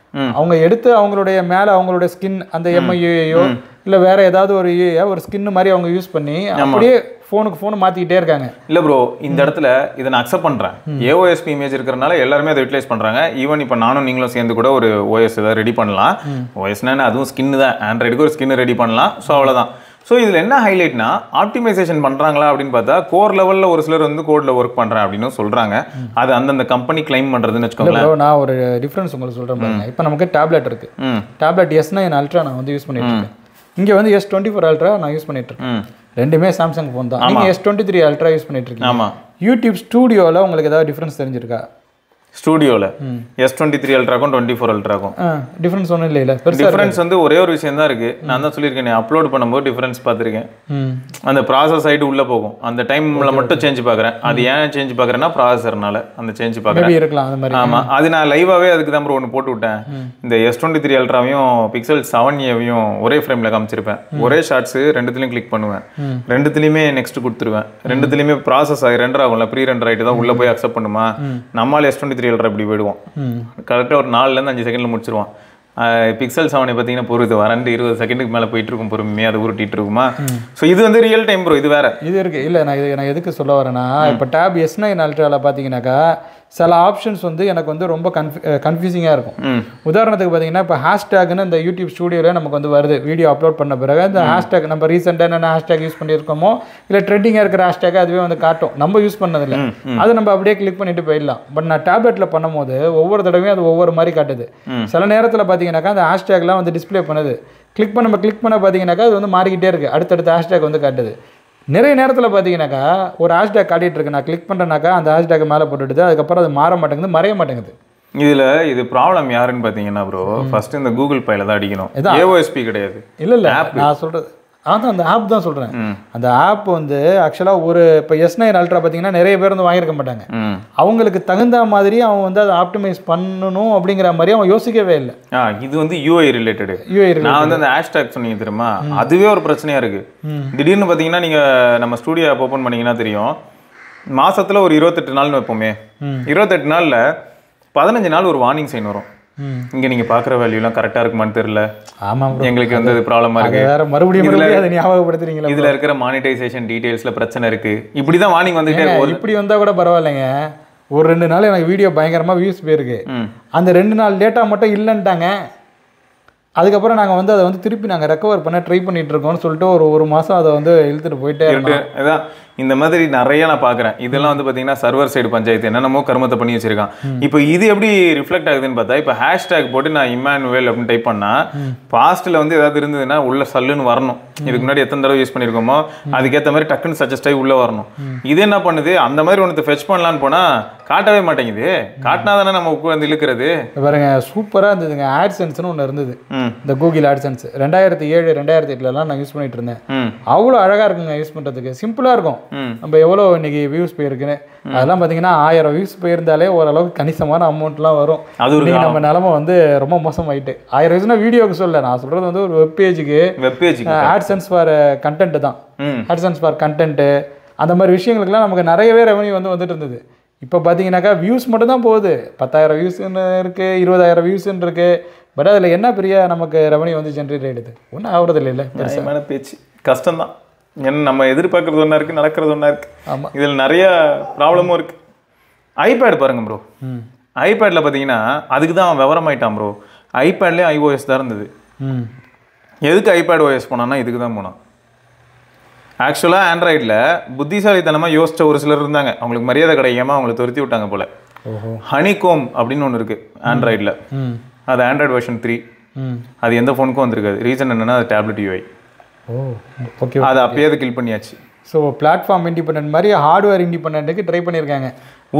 அவங்க எடுத்து அவங்களுடைய மேலே அவங்களுடைய ஸ்கின் அந்த எம்ஐயூஐயோ இல்லை வேற ஏதாவது ஒரு யூஏ ஒரு ஸ்கின் மாதிரி அவங்க யூஸ் பண்ணி அப்படியே ஃபோன் மாற்றிக்கிட்டே இருக்காங்க. இல்லை ப்ரோ, இந்த இடத்துல இதை நான் அக்செப்ட் பண்ணுறேன். ஏஓஎஸ்பி இமேஜ் இருக்கிறனால எல்லாருமே அதை யூட்டிலைஸ் பண்ணுறாங்க. ஈவன் இப்போ நானும் நீங்களும் சேர்ந்து கூட ஒரு ஓஎஸ் ஏதாவது ரெடி பண்ணலாம். ஓஎஸ்னா அதுவும் ஸ்கின்னு தான், ஆண்ட்ராய்டுக்கு ஒரு ஸ்கின்னு ரெடி பண்ணலாம். ஸோ அவ்வளோதான். ஸோ இதில் என்ன ஹைலைட்னா, ஆப்டிமைசேஷன் பண்ணுறாங்களா அப்படின்னு பார்த்தா கோர் லெவலில் ஒரு சிலர் வந்து கோடில் ஒர்க் பண்ணுறேன் அப்படின்னு சொல்கிறாங்க. அது அந்தந்த கம்பெனி கிளைம் பண்ணுறதுன்னு வச்சுக்கோங்களேன். நான் ஒரு டிஃப்ரென்ஸ் உங்களுக்கு சொல்கிறேன். இப்போ நமக்கு டேப்லெட் இருக்குது, டேப்லெட் S9 அல்ட்ரா நான் வந்து யூஸ் பண்ணிட்டு இருக்கேன். இங்கே வந்து S24 அல்ட்ரா நான் யூஸ் பண்ணிட்டு இருக்கேன். ரெண்டுமே சாம்சங் ஃபோன் தான். நீங்கள் S23 அல்ட்ரா யூஸ் பண்ணிட்டு இருக்கீங்க. ஆமாம். யூடியூப் ஸ்டூடியோவில் உங்களுக்கு ஏதாவது டிஃப்ரென்ஸ் தெரிஞ்சிருக்கா? ஸ்டூடியோவில் S23 அல்ட்ராக்கும் 24 அல்ட்ராக்கும் டிஃப்ரென்ஸ் ஒன்றும் இல்லை. டிஃப்ரென்ஸ் வந்து ஒரே ஒரு விஷயம் தான் இருக்குது. நான் தான் சொல்லியிருக்கேன், அப்லோட் பண்ணும்போது டிஃப்ரென்ஸ் பார்த்துருக்கேன். அந்த ப்ராசஸ் ஆகிட்டு உள்ளே போகும். அந்த டைமில் மட்டும் சேஞ்ச் பார்க்குறேன். அது ஏன் சேஞ்ச் பார்க்குறேன்னா ப்ராசஸர்னால அந்த சேஞ்ச் பார்க்குறேன். இருக்கலாம் அந்த மாதிரி. ஆமாம், அது நான் லைவாகவே அதுக்கு தான் ஒன்று போட்டு விட்டேன். இந்த S23 அல்ட்ராவையும் Pixel 7aவையும் ஒரே ஃப்ரேமில் காமிச்சிருப்பேன். ஒரே ஷார்ட்ஸு ரெண்டுத்துலையும் கிளிக் பண்ணுவேன், ரெண்டுத்துலையுமே நெக்ஸ்ட் கொடுத்துருவேன். ரெண்டுத்துலையுமே ப்ராசஸ் ஆகி ரெண்டர் ஆகும்ல, ப்ரீ ரெண்டர் ஆகிட்டு தான் உள்ளே போய் அக்செப்ட் பண்ணுமா. நம்மளால் S23 இப்படி போயிடுவோம். கரெக்டாக ஒரு 4-5 செகண்டில் முடிச்சிருவான். Pixel 7 பார்த்தீங்கன்னா பொறுத்து வரண்டு 20 செகண்டுக்கு மேலே போயிட்டு இருக்கும், பொறுமையாக அது உருட்டிட்டு இருக்குமா. ஸோ இது வந்து ரியல் டைம் ப்ரோ. இது வேற இது இருக்குது. இல்லை நான் எதுக்கு சொல்ல வரேன்னா, இப்போ டேப் S9 அல்ட்ராவில் பார்த்தீங்கன்னாக்கா சில ஆப்ஷன்ஸ் வந்து எனக்கு வந்து ரொம்ப கன்ஃபியூசிங்காக இருக்கும். உதாரணத்துக்கு பார்த்தீங்கன்னா இப்போ ஹேஷ்டேக்னு இந்த யூடியூப் ஸ்டூடியோவில் நமக்கு வந்து வருது. வீடியோ அப்லோட் பண்ண பிறகு அந்த ஹேஷ்டேக் நம்ம ரீசெண்டாக என்னென்ன ஹேஷ்டேக் யூஸ் பண்ணியிருக்கோமோ இல்லை ட்ரெண்டிங்காக இருக்கிற ஹேஷ்டேக் அதுவே வந்து காட்டும். நம்ம யூஸ் பண்ணதில்லை, அது நம்ம அப்படியே கிளிக் பண்ணிட்டு போயிடலாம். பட் நான் டேப்லெட்டில் பண்ணும்போது ஒவ்வொரு தடவையும் அது ஒவ்வொரு மாதிரி காட்டுது. சில நேரத்தில் பார்த்தீங்கன்னாக்கா அந்த ஹேஷ்டேக்லாம் வந்து டிஸ்பிளே பண்ணுது. கிளிக் பண்ண பார்த்தீங்கன்னாக்கா அது வந்து மாறிக்கிட்டே இருக்குது, அடுத்தடுத்த ஹேஷ்டேக் வந்து காட்டுது. நிறைய நேரத்தில் பார்த்தீங்கன்னாக்கா ஒரு ஹேஷ்டேக் காட்டிகிட்டு இருக்கு, நான் கிளிக் பண்ணுறேனாக்கா அந்த ஹேஷ்டேக் மேலே போட்டுடுது, அதுக்கப்புறம் அது மாற மாட்டேங்குது, மறைய மாட்டேங்குது. இது ப்ராப்ளம் யாருன்னு பார்த்தீங்கன்னா ப்ரோ, ஃபர்ஸ்ட் இந்த கூகுள் பைல தான் அடிக்கணும். ஏஓஎஸ்பி கிடையாது. இல்லை நான் சொல்கிறது அதான் அந்த ஆப் தான் சொல்கிறேன். அந்த ஆப் வந்து ஆக்சுவலாக ஒரு இப்போ S9 அல்ட்ரா பார்த்தீங்கன்னா நிறைய பேர் வந்து வாங்கியிருக்க மாட்டாங்க. அவங்களுக்கு தகுந்த மாதிரி அவன் வந்து அதை ஆப்டிமைஸ் பண்ணணும் அப்படிங்கிற மாதிரி அவன் யோசிக்கவே இல்லை. இது வந்து யூஐ ரிலேட்டடு. நான் வந்து அந்த ஹேஷ்டேக் சொன்னீங்க தெரியுமா, அதுவே ஒரு பிரச்சனையாக இருக்குது. திடீர்னு பார்த்தீங்கன்னா நீங்கள் நம்ம ஸ்டூடியோ ஆப் ஓப்பன் பண்ணிங்கன்னா தெரியும், மாசத்துல ஒரு 28 நாள்னு வைப்போமே, 28 நாள்ல 15 நாள் ஒரு வார்னிங் சைன் வரும். இங்க நீங்க பாக்குற வேல்யூலாம் கரெக்டா இருக்குமான்னு தெரியல, ஆமா bro. எங்களுக்கு வந்து இது ப்ராப்ளமா இருக்கு, வேற மறுபடியும் அதை ஞாபகப்படுத்துறீங்களா? இதுல இருக்கிற மானிட்டைசேஷன் டீடைல்ஸ்ல பிரச்சனை இருக்கு, இப்படிதான் வார்னிங் வந்துட்டே இருக்கும். இப்படி வந்தா கூட பரவாயில்லைங்க. ஒரு 2 நாள் எனக்கு வீடியோ பயங்கரமா வியூஸ் போயிருக்கு. அந்த 2 நாள் டேட்டா மட்டும் இல்லைன்ட்டாங்க. அதுக்கப்புறம் நாங்கள் வந்து அதை வந்து திருப்பி நாங்கள் ரெக்கவர் பண்ண ட்ரை பண்ணிட்டு இருக்கோம்னு சொல்லிட்டு ஒரு மாதம் அதை வந்து இழுத்துட்டு போயிட்டே இருக்கோம். அதான் இந்த மாதிரி நிறைய நான் பார்க்குறேன். இதெல்லாம் வந்து பார்த்தீங்கன்னா சர்வர் சைடு பஞ்சாயத்து என்னென்னமோ கர்மத்தை பண்ணி வச்சிருக்கான். இப்போ இது எப்படி ரிஃப்ளெக்ட் ஆகுதுன்னு பார்த்தா, இப்போ ஹேஷ்டேக் போட்டு நான் இம்மானுவேல் அப்படின்னு டைப் பண்ணால் பாஸ்ட்டில் வந்து ஏதாவது இருந்ததுன்னா உள்ள சல்லுன்னு வரணும். இதுக்கு முன்னாடி எத்தனை தடவை யூஸ் பண்ணியிருக்கோமோ அதுக்கேற்ற மாதிரி டக்குன்னு சஜஸ்ட் ஆகி உள்ளே வரணும். இது என்ன பண்ணுது, அந்த மாதிரி ஒன்று ஃபெச் பண்ணலான்னு போனால் காட்டவே மாட்டேங்குது. காட்டினா தானே நம்ம உட்காந்து இழுக்கிறது. பாருங்க, சூப்பராக இருந்ததுங்க. ஆட்சென்ஸ்னு ஒன்று இருந்தது, இந்த கூகுள் ஆட்சென்ஸ் 2007 2008 நான் யூஸ் பண்ணிட்டு இருந்தேன். அவ்வளோ அழகாக இருக்குங்க யூஸ் பண்ணுறதுக்கு, சிம்பிளாக இருக்கும். நம்ம எவ்வளோ இன்னைக்கு வியூஸ் போயிருக்குன்னு அதெல்லாம் பார்த்தீங்கன்னா 1000 வியூஸ் போயிருந்தாலே ஓரளவுக்கு கணிசமான அமௌண்ட்லாம் வரும். அது நம்ம நிலமை வந்து ரொம்ப மோசமாயிட்டு. 1000 வியூஸ்னா வீடியோக்கு சொல்ல, நான் சொல்றது வந்து ஒரு வெப்பேஜுக்கு ஆட்சென்ஸ் ஃபார் கண்டென்ட் தான். ஆட்சென்ஸ் ஃபார் கண்டென்ட் அந்த மாதிரி விஷயங்களுக்குலாம் நமக்கு நிறையவே ரெவன்யூ வந்துட்டு இருந்தது. இப்போ பார்த்தீங்கன்னாக்கா வியூஸ் மட்டும் தான் போகுது. 10,000 வியூஸ்ன்னு இருக்குது, 20,000 வியூஸ்ன்னு இருக்குது. பட் அதில் என்ன பெரிய நமக்கு ரெவன்யூ வந்து ஜென்ரேட் ஆகிடுது? ஒன்றும் ஆகுறது இல்லை. பெருசான பேச்சு கஷ்டம்தான். ஏன்னா நம்ம எதிர்பார்க்கறது ஒன்றா இருக்குது, நடக்கிறது ஒன்றா இருக்குது. ஆமாம், இதில் நிறைய ப்ராப்ளமும் இருக்குது. ஐபேட் பாருங்க ப்ரோ, ஐபேடில் பார்த்தீங்கன்னா அதுக்கு தான் அவன் விவரமாயிட்டான் ப்ரோ. ஐபேட்லேயே iOS தான் இருந்தது. எதுக்கு ஐபேட் ஓஎஸ் போனான்னா இதுக்கு தான் போனான். ஆக்சுவலாக ஆண்ட்ராய்டில் புத்திசாலித்தனமாக யோசிச்ச ஒரு சிலர் இருந்தாங்க, அவங்களுக்கு மரியாதை கிடைக்காம அவங்களை துரத்தி விட்டாங்க போல. ஹனிகோம் அப்படின்னு ஒன்று இருக்குது ஆண்ட்ராய்டில், அது ஆண்ட்ராய்டு வெர்ஷன் 3. அது எந்த ஃபோனுக்கும் வந்திருக்காது. ரீசன் என்னன்னா அது டேப்லெட் யூஐ. ஓகே, அதை அப்பயே அதை கில் பண்ணியாச்சு. ஸோ பிளாட்ஃபார்ம் இண்டிபெண்டன்ட் மாதிரி ஹார்ட்வேர் இண்டிபெண்டன்ட்டுக்கு ட்ரை பண்ணியிருக்காங்க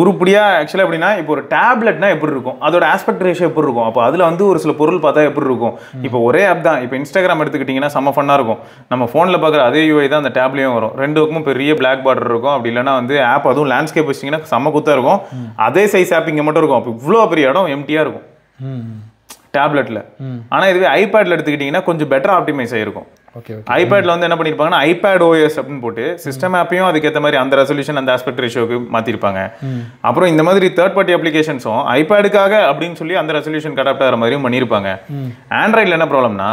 உருப்படியாக. ஆக்சுவலாக எப்படின்னா, இப்போ ஒரு டேப்லெட்னா எப்படி இருக்கும், அதோட ஆஸ்பெக்ட் ரேஷியோ எப்படி இருக்கும், அப்போ அதில் வந்து ஒரு சில பொருள் பார்த்தா எப்படி இருக்கும். இப்போ ஒரே ஆப் தான். இப்போ இன்ஸ்டாகிராம் எடுத்துக்கிட்டிங்கன்னா செம்ம ஃபன்னாக இருக்கும். நம்ம ஃபோனில் பார்க்குற அதே யூஐ தான் அந்த டேப்லேயும் வரும். ரெண்டுக்கும் பெரிய பிளாக் பார்டர் இருக்கும். அப்படி இல்லைனா வந்து ஆப் அதுவும் லேண்ட்ஸ்கேப் வச்சிங்கன்னா செம்ம குத்தாக இருக்கும். அதே சைஸ் ஆப் இங்கே மட்டும் இருக்கும். அப்போ இவ்வளோ பெரிய இடம் எம்டியாக இருக்கும் டேப்லெட்டில். ஆனால் இதுவே ஐபேடில் எடுத்துக்கிட்டிங்கன்னா கொஞ்சம் பெட்டர் ஆப்டிமைஸ் ஆகிருக்கும். ஐபேட்ல வந்து என்ன பண்ணிருப்பாங்கன்னா ஐபேட் ஓஎஸ் அப்படின்னு போட்டு சிஸ்டம் ஆப்பையும் அதுக்கேற்ற மாதிரி அந்த ரெசல்யூஷன் அந்த ஆஸ்பெக்ட் ரேஷியோக்கு மாத்திருப்பாங்க. அப்புறம் இந்த மாதிரி தேர்ட் பார்ட்டி அப்ளிகேஷன்ஸும் ஐபேடுக்காக அப்படின்னு சொல்லி அந்த ரெசல்யூஷன் அடாப்ட் ஆகிற மாதிரியும் பண்ணியிருப்பாங்க. ஆண்ட்ராய்டில் என்ன ப்ராப்ளம்னா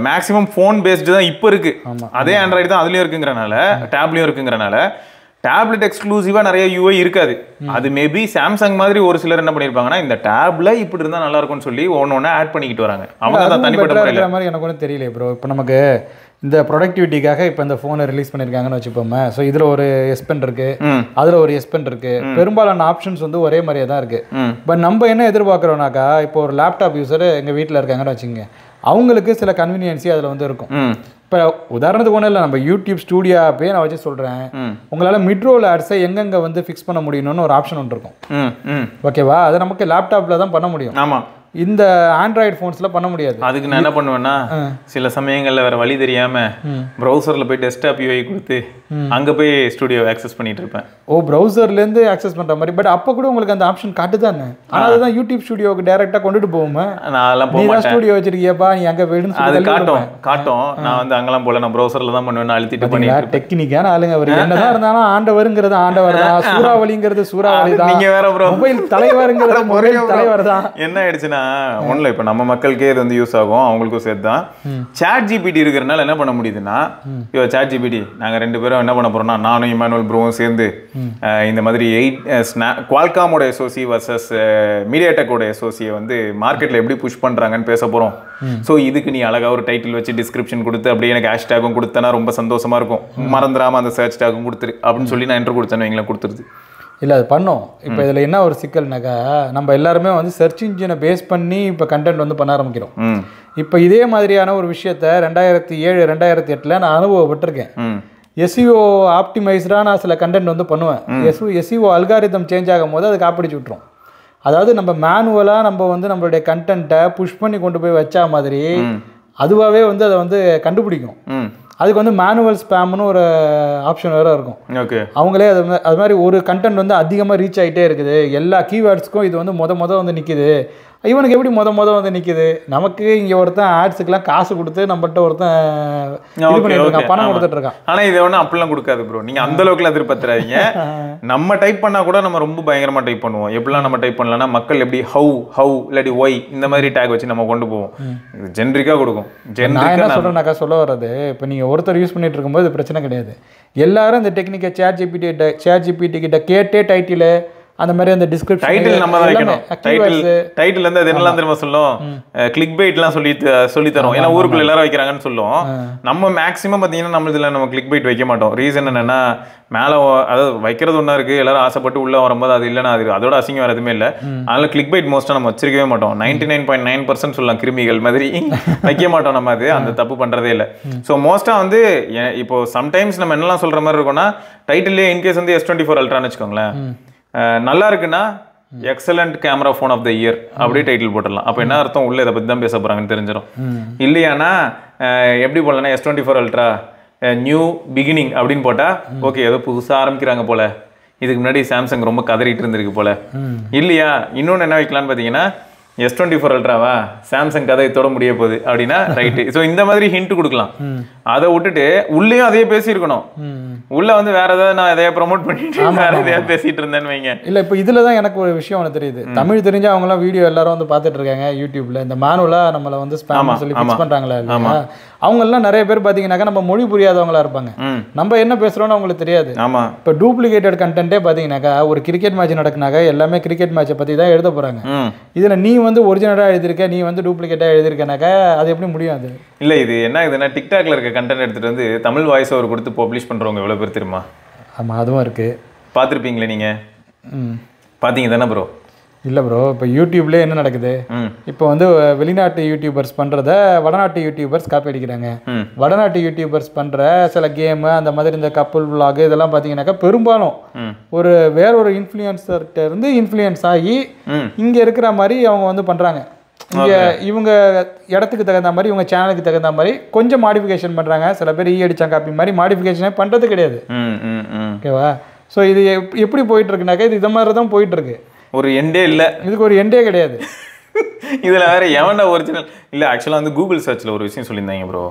மேக்ஸிமம் ஃபோன் பேஸ்டு தான் இப்போ இருக்கு. அதே ஆண்ட்ராய்டு தான் அதுலயும் இருக்குங்கிறனால டேப்லயும் இருக்குங்கிறனால டேப்லெட் எக்ஸ்க்ளூசிவா நிறைய யூஐ இருக்காது. அது மேபி சாம்சங் மாதிரி ஒரு சிலர் என்ன பண்ணிருப்பாங்கன்னா இந்த டேப்ல இப்படி இருந்தா நல்லா இருக்கும்னு சொல்லி ஒன்னு ஆட் பண்ணிக்கிட்டு வராங்க. அவங்க தான் தனிப்பட்ட முறையில் மாதிரி எனக்கு ஒன்றும் தெரியல ப்ரோ. இப்போ நமக்கு இந்த ப்ரொடக்டிவிட்டிக்காக இப்போ இந்த ஃபோனை ரிலீஸ் பண்ணியிருக்காங்கன்னு வச்சுப்போமே. ஸோ இதில் ஒரு எஸ் பென் இருக்கு, அதில் ஒரு எஸ் பென் இருக்கு. பெரும்பாலான ஆப்ஷன்ஸ் வந்து ஒரே மாதிரியே தான் இருக்கு. பட் நம்ம என்ன எதிர்பார்க்குறோம்னாக்கா, இப்போ ஒரு லேப்டாப் யூஸர் எங்கள் வீட்டில் இருக்காங்கன்னு வச்சுக்கோங்க, அவங்களுக்கு சில கன்வீனியன்சி அதில் வந்து இருக்கும். இப்போ உதாரணத்துக்கு ஒன்றும் இல்லை, நம்ம யூடியூப் ஸ்டூடியோ ஆப்பே நான் வச்சு சொல்கிறேன், உங்களால் மிட்ரோல் ஆட்ஸை எங்கெங்கே வந்து ஃபிக்ஸ் பண்ண முடியும்னு ஒரு ஆப்ஷன் ஒன்று இருக்கும். ஓகேவா? அதை நமக்கு லேப்டாப்பில் தான் பண்ண முடியும். ஆமாம், இந்த ஆண்ட்ராய்டு ஃபோன்ஸ்ல பண்ண முடியாது. அதுக்கு நான் என்ன பண்ணுவேன்னா, சில சமயங்களில் வேற வழி தெரியாம ப்ரௌசர்ல போய் டெஸ்க்டாப் யூஐ கொடுத்து அங்க போய் ஸ்டுடியோ ஆக்சஸ் பண்ணிட்டு இருப்பேன். ஓ, ப்ரௌசர்லேருந்து ஆக்சஸ் பண்ற மாதிரி. பட் அப்போ கூட உங்களுக்கு அந்த ஆப்ஷன் காட்டுதானே? ஆனால் அதுதான் யூடியூப் ஸ்டுடியோக்கு டைரக்டா கொண்டுட்டு போவோமே. நான் அதெல்லாம் போக மாட்டேன். ஸ்டுடியோ வச்சிருக்கியப்பா, நீ அங்கே போயிடுன்னு அது காட்டும். நான் வந்து அங்கெல்லாம் போல, நான் ப்ரௌசர்ல தான் பண்ணுவேன். அழுத்திட்டு பண்ணிட்டு டெக்னிக்கான ஆளுங்க. அவர் என்னதான் இருந்தாலும் ஆண்டவருங்கிறது ஆண்டவர் தான், சூறாவளிங்கிறது சூறாவளி தான். நீங்க வேற ப்ரோ, மொபைல் தலைவருங்கிறது மொபைல் தலைவர் தான். என்ன ஆயிடுச்சுன்னா ஒண்ணுல இப்ப நம்ம மக்களுக்கே இது வந்து யூஸ் ஆகும், அவங்களுக்கும் சேர்த்து தான். சாட் ஜிபிடி இருக்கிறனால என்ன பண்ண முடியுதுன்னா, இப்போ சாட் ஜிபிடி நாங்க 2 பேரும் என்ன பண்ண போறோம்னா, நானும் இமானுவல் ப்ரோவும் சேர்ந்து இந்த மாதிரி குவால்காமோட எஸ்ஓசி வர்சஸ் மீடியாடெக்கோட எஸ்ஓசியை வந்து மார்க்கெட்ல எப்படி புஷ் பண்றாங்கன்னு பேச போறோம். ஸோ இதுக்கு நீ அழகா ஒரு டைட்டில் வச்சு டிஸ்கிரிப்ஷன் கொடுத்து அப்படியே எனக்கு ஹேஷ்டேகும் கொடுத்தனா ரொம்ப சந்தோஷமா இருக்கும். மறந்துடாம அந்த சர்ச் டேகும் கொடுத்துரு அப்படின்னு சொல்லி நான் என்ட்ரு கொடுத்தேன்னு எங்களை கொடுத்துருது. இல்லை, அது பண்ணோம். இப்போ இதில் என்ன ஒரு சிக்கல்னாக்கா, நம்ம எல்லாருமே வந்து சர்ச் இன்ஜினை பேஸ் பண்ணி இப்போ கண்டென்ட் வந்து பண்ண ஆரம்பிக்கிறோம். இப்போ இதே மாதிரியான ஒரு விஷயத்த 2007 2008 நான் அனுபவப்பட்டிருக்கேன். எஸ்இஓ ஆப்டிமைஸ்டாக நான் சில கண்டென்ட் வந்து பண்ணுவேன். எஸ்இஓ அல்காரிதம் சேஞ்ச் ஆகும் போது அது காப்பிடிச்சு விட்டுரும். அதாவது நம்ம மேனுவலாக நம்ம வந்து நம்மளுடைய கண்டென்ட்டை புஷ் பண்ணி கொண்டு போய் வச்சா மாதிரி அதுவாகவே வந்து அதை வந்து கண்டுபிடிக்கும். அதுக்கு வந்து மேனுவல் ஸ்பேம்னு ஒரு ஆப்ஷன் வேறு இருக்கும். ஓகே, அவங்களே அது மாதிரி ஒரு கண்டென்ட் வந்து அதிகமாக ரீச் ஆகிட்டே இருக்குது, எல்லா கீவேர்ட்ஸ்க்கும் இது வந்து மொத வந்து நிற்கிது இவனுக்கு எப்படி வந்து நிற்குது? நமக்கு இங்கே ஒருத்தன் ஆட்ஸுக்கெல்லாம் காசு கொடுத்து நம்மகிட்ட ஒருத்தன் இது பண்ணிட்டு இருக்கான், பணம் கொடுத்துட்டு இருக்கான். ஆனால் இது ஒன்றும் அப்படிலாம் கொடுக்காது ப்ரோ. நீங்கள் அந்த அளவுக்குலாம் எதிர்பார்த்துறாதீங்க. நம்ம டைப் பண்ணால் கூட நம்ம ரொம்ப பயங்கரமாக டைப் பண்ணுவோம். எப்படிலாம் நம்ம டைப் பண்ணலன்னா மக்கள் எப்படி ஹவு இல்லாட்டி ஒய் இந்த மாதிரி டேக் வச்சு நம்ம கொண்டு போவோம். இது ஜென்ரிக்காக கொடுக்கும். நான் என்ன சொல்கிறேன்னாக்கா, சொல்ல வர்றது, இப்போ நீங்கள் ஒருத்தர் யூஸ் பண்ணிட்டு இருக்கும்போது இது பிரச்சனை கிடையாது. எல்லாரும் இந்த டெக்னிக்கை சேட் ஜிபிடி கிட்ட கேட்டே டைட்டில் அந்த மாதிரி அந்த டிஸ்கிரிப்ஷன் டைட்டில் நம்ம தான் வைக்கணும். டைட்டில் வந்து அது என்னலாம் தெரியுமா சொல்லும், கிளிக் பைட்லாம் சொல்லி தரோம். ஏன்னா ஊருக்குள்ள எல்லாரும் வைக்கிறாங்கன்னு சொல்லுவோம். நம்ம மேக்ஸிமம் பார்த்தீங்கன்னா நம்ம இதில் நம்ம கிளிக் பைட் வைக்க மாட்டோம். ரீசன் என்னன்னா, மேலே அதாவது வைக்கிறது ஒன்றா இருக்குது, எல்லாரும் ஆசைப்பட்டு உள்ளே வரும்போது அது இல்லைன்னா அது அதோட அசிங்கம் வேறு எதுவுமே இல்லை. அதனால கிளிக் பைட் மோஸ்ட்டாக நம்ம வச்சிருக்கவே மாட்டோம். 99.9% சொல்லலாம், கிருமிகள் மாதிரி வைக்க மாட்டோம் நம்ம. அது அந்த தப்பு பண்ணுறதே இல்லை. ஸோ மோஸ்ட்டாக வந்து இப்போ சம்டைம்ஸ் நம்ம என்னெல்லாம் சொல்கிற மாதிரி இருக்கோம்னா, டைட்டிலே இன்கேஸ் வந்து S24 அல்ட்ரான்னு வச்சுக்கோங்களேன், நல்லா இருக்குன்னா excellent camera phone of the year அப்படியே டைட்டில் போட்டுடலாம். அப்போ என்ன அர்த்தம், உள்ள இதை பற்றி தான் பேச போகிறாங்கன்னு தெரிஞ்சிடும். இல்லையானா எப்படி போடலன்னா S24 அல்ட்ரா நியூ பிகினிங் அப்படின்னு போட்டால் ஓகே ஏதோ புதுசாக ஆரம்பிக்கிறாங்க போல, இதுக்கு முன்னாடி சாம்சங் ரொம்ப கதறிட்டு இருந்திருக்கு போல. இல்லையா இன்னொன்று என்ன வைக்கலான்னு பார்த்தீங்கன்னா, S24 அல்ட்ராவா சாம்சங் கதை தொட முடிய போகுது அப்படின்னா ரைட்டு. ஸோ இந்த மாதிரி ஹிண்ட் கொடுக்கலாம். அதை விட்டுட்டு உள்ளேயும் அதையே பேசியிருக்கணும். உள்ள வந்து வேற ஏதாவது நான் எதையா ப்ரொமோட் பண்ணிட்டு வேற எதையாவது பேசிட்டு இருந்தேன்னு வைங்க. இல்லை, இப்போ இதில் தான் எனக்கு ஒரு விஷயம் ஒன்று தெரியுது. தமிழ் தெரிஞ்சு அவங்களாம் வீடியோ எல்லாரும் வந்து பார்த்துட்டு இருக்காங்க யூடியூப்ல. இந்த மேனுவலாக நம்மளை வந்து ஸ்பேம் சொல்லி ஃபிக்ஸ் பண்ணுறாங்களா இல்லையா, அவங்கெல்லாம் நிறைய பேர் பார்த்தீங்கன்னாக்கா நம்ம மொழி புரியாதவங்களா இருப்பாங்க. நம்ம என்ன பேசுகிறோன்னு அவங்களுக்கு தெரியாது. இப்போ டூப்ளிகேட்டட் கண்டென்ட்டே பார்த்தீங்கன்னாக்கா, ஒரு கிரிக்கெட் மேட்ச் நடக்குனாக்கா எல்லாமே கிரிக்கெட் மேட்சை பற்றி தான் எழுத போகிறாங்க. இதில் நீ வந்து ஒரிஜினலாக எழுதியிருக்க, நீ வந்து டூப்ளிகேட்டாக எழுதியிருக்கனாக்கா அது எப்படி முடியும்? அது இல்லை, இது என்ன ஆகுதுன்னா, டிக்டாக்ல இருக்க கண்டென்ட் எடுத்துகிட்டு வந்து தமிழ் வாய்ஸ் ஓவர் கொடுத்து பப்ளிஷ் பண்ணுறவங்க எவ்வளோ பேர் தெரியுமா? ஆமாம், அதுவும் இருக்குது. பார்த்துருப்பீங்களே நீங்கள்? பார்த்தீங்க தானே ப்ரோ? இல்லை ப்ரோ, இப்போ யூடியூப்லேயே என்ன நடக்குது, இப்போ வந்து வெளிநாட்டு யூடியூபர்ஸ் பண்ணுறத வடநாட்டு யூடியூபர்ஸ் காப்பி அடிக்கிறாங்க. வடநாட்டு யூடியூபர்ஸ் பண்ணுற சில கேமு அந்த மாதிரி இந்த கப்புள் விளாக் இதெல்லாம் பார்த்தீங்கன்னாக்கா பெரும்பாலும் வேற ஒரு இன்ஃப்ளூயன்சர்கிட்ட இருந்து இன்ஃப்ளூயன்ஸ் ஆகி இங்கே இருக்கிற மாதிரி அவங்க வந்து பண்ணுறாங்க. இங்கே இவங்க இடத்துக்கு தகுந்த மாதிரி, இவங்க சேனலுக்கு தகுந்த மாதிரி கொஞ்சம் மாடிஃபிகேஷன் பண்ணுறாங்க. சில பேர் அடிச்சா காப்பி மாதிரி மாடிஃபிகேஷனே பண்ணுறது கிடையாது. ஓகேவா? ஸோ இது எப்படி போயிட்டு இருக்குனாக்கா, இது மாதிரி தான் போயிட்டு இருக்கு. ஒரு எண்டே இல்லை, இதுக்கு ஒரு எண்டே கிடையாது. இதில் வேற எவன்டா ஒரிஜினல் இல்லை. ஆக்சுவலாக வந்து கூகுள் சர்ச்சில் ஒரு விஷயம் சொல்லியிருந்தாங்க ப்ரோ,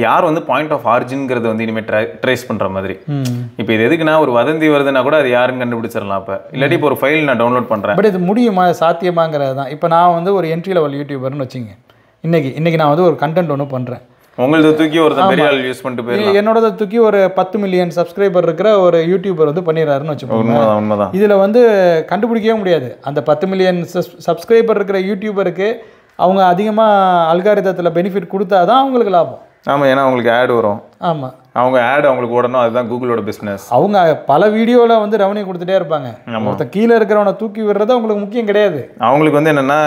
யார் வந்து பாயிண்ட் ஆஃப் ஆரிஜின்ங்கிறத வந்து இனிமேல் ட்ரேஸ் பண்ணுற மாதிரி. இப்போ இது எதுக்குன்னா, ஒரு வதந்தி வருதுன்னா கூட அது யாருன்னு கண்டுபிடிச்சிடலாம். இப்போ இல்லாட்டி இப்போ ஒரு ஃபைல் நான் டவுன்லோட் பண்ணுறேன், பட் இது முடியுமா, சாத்தியமாங்கிறது தான். இப்போ நான் வந்து ஒரு என்ட்ரி லெவல் யூடியூபர்னு வச்சுங்க, இன்னைக்கு நான் வந்து ஒரு கண்டென்ட் ஒன்று பண்ணுறேன். உங்களது தூக்கி ஒருத்தர் பெரிய ஆள் யூஸ் பண்ணிட்டு போயிடலாம். என்னோட தூக்கி ஒரு 10 மில்லியன் சப்ஸ்கிரைபர் இருக்கிற ஒரு யூடியூபர் வந்து பண்ணிடுறாருன்னு வச்சுக்கோங்க. உண்மைதான். இதில் வந்து கண்டுபிடிக்கவே முடியாது. அந்த 10 மில்லியன் சப்ஸ்கிரைபர் இருக்கிற யூடியூபருக்கு அவங்க அதிகமாக அல்காரிதத்தில் பெனிஃபிட் கொடுத்தா தான் அவங்களுக்கு லாபம். ஆமாம், ஏன்னா அவங்களுக்கு ஆட் வரும். ஆமாம், அவங்க ஆட் அவங்களுக்கு ஓடணும். அதுதான் கூகுளோட பிஸ்னஸ். அவங்க பல வீடியோவில் வந்து ரெவன்யூ கொடுத்துட்டே இருப்பாங்க. ஒருத்தர் கீழே இருக்கிறவனை தூக்கி விடுறது அவங்களுக்கு முக்கியம் கிடையாது. அவங்களுக்கு வந்து என்னென்னா,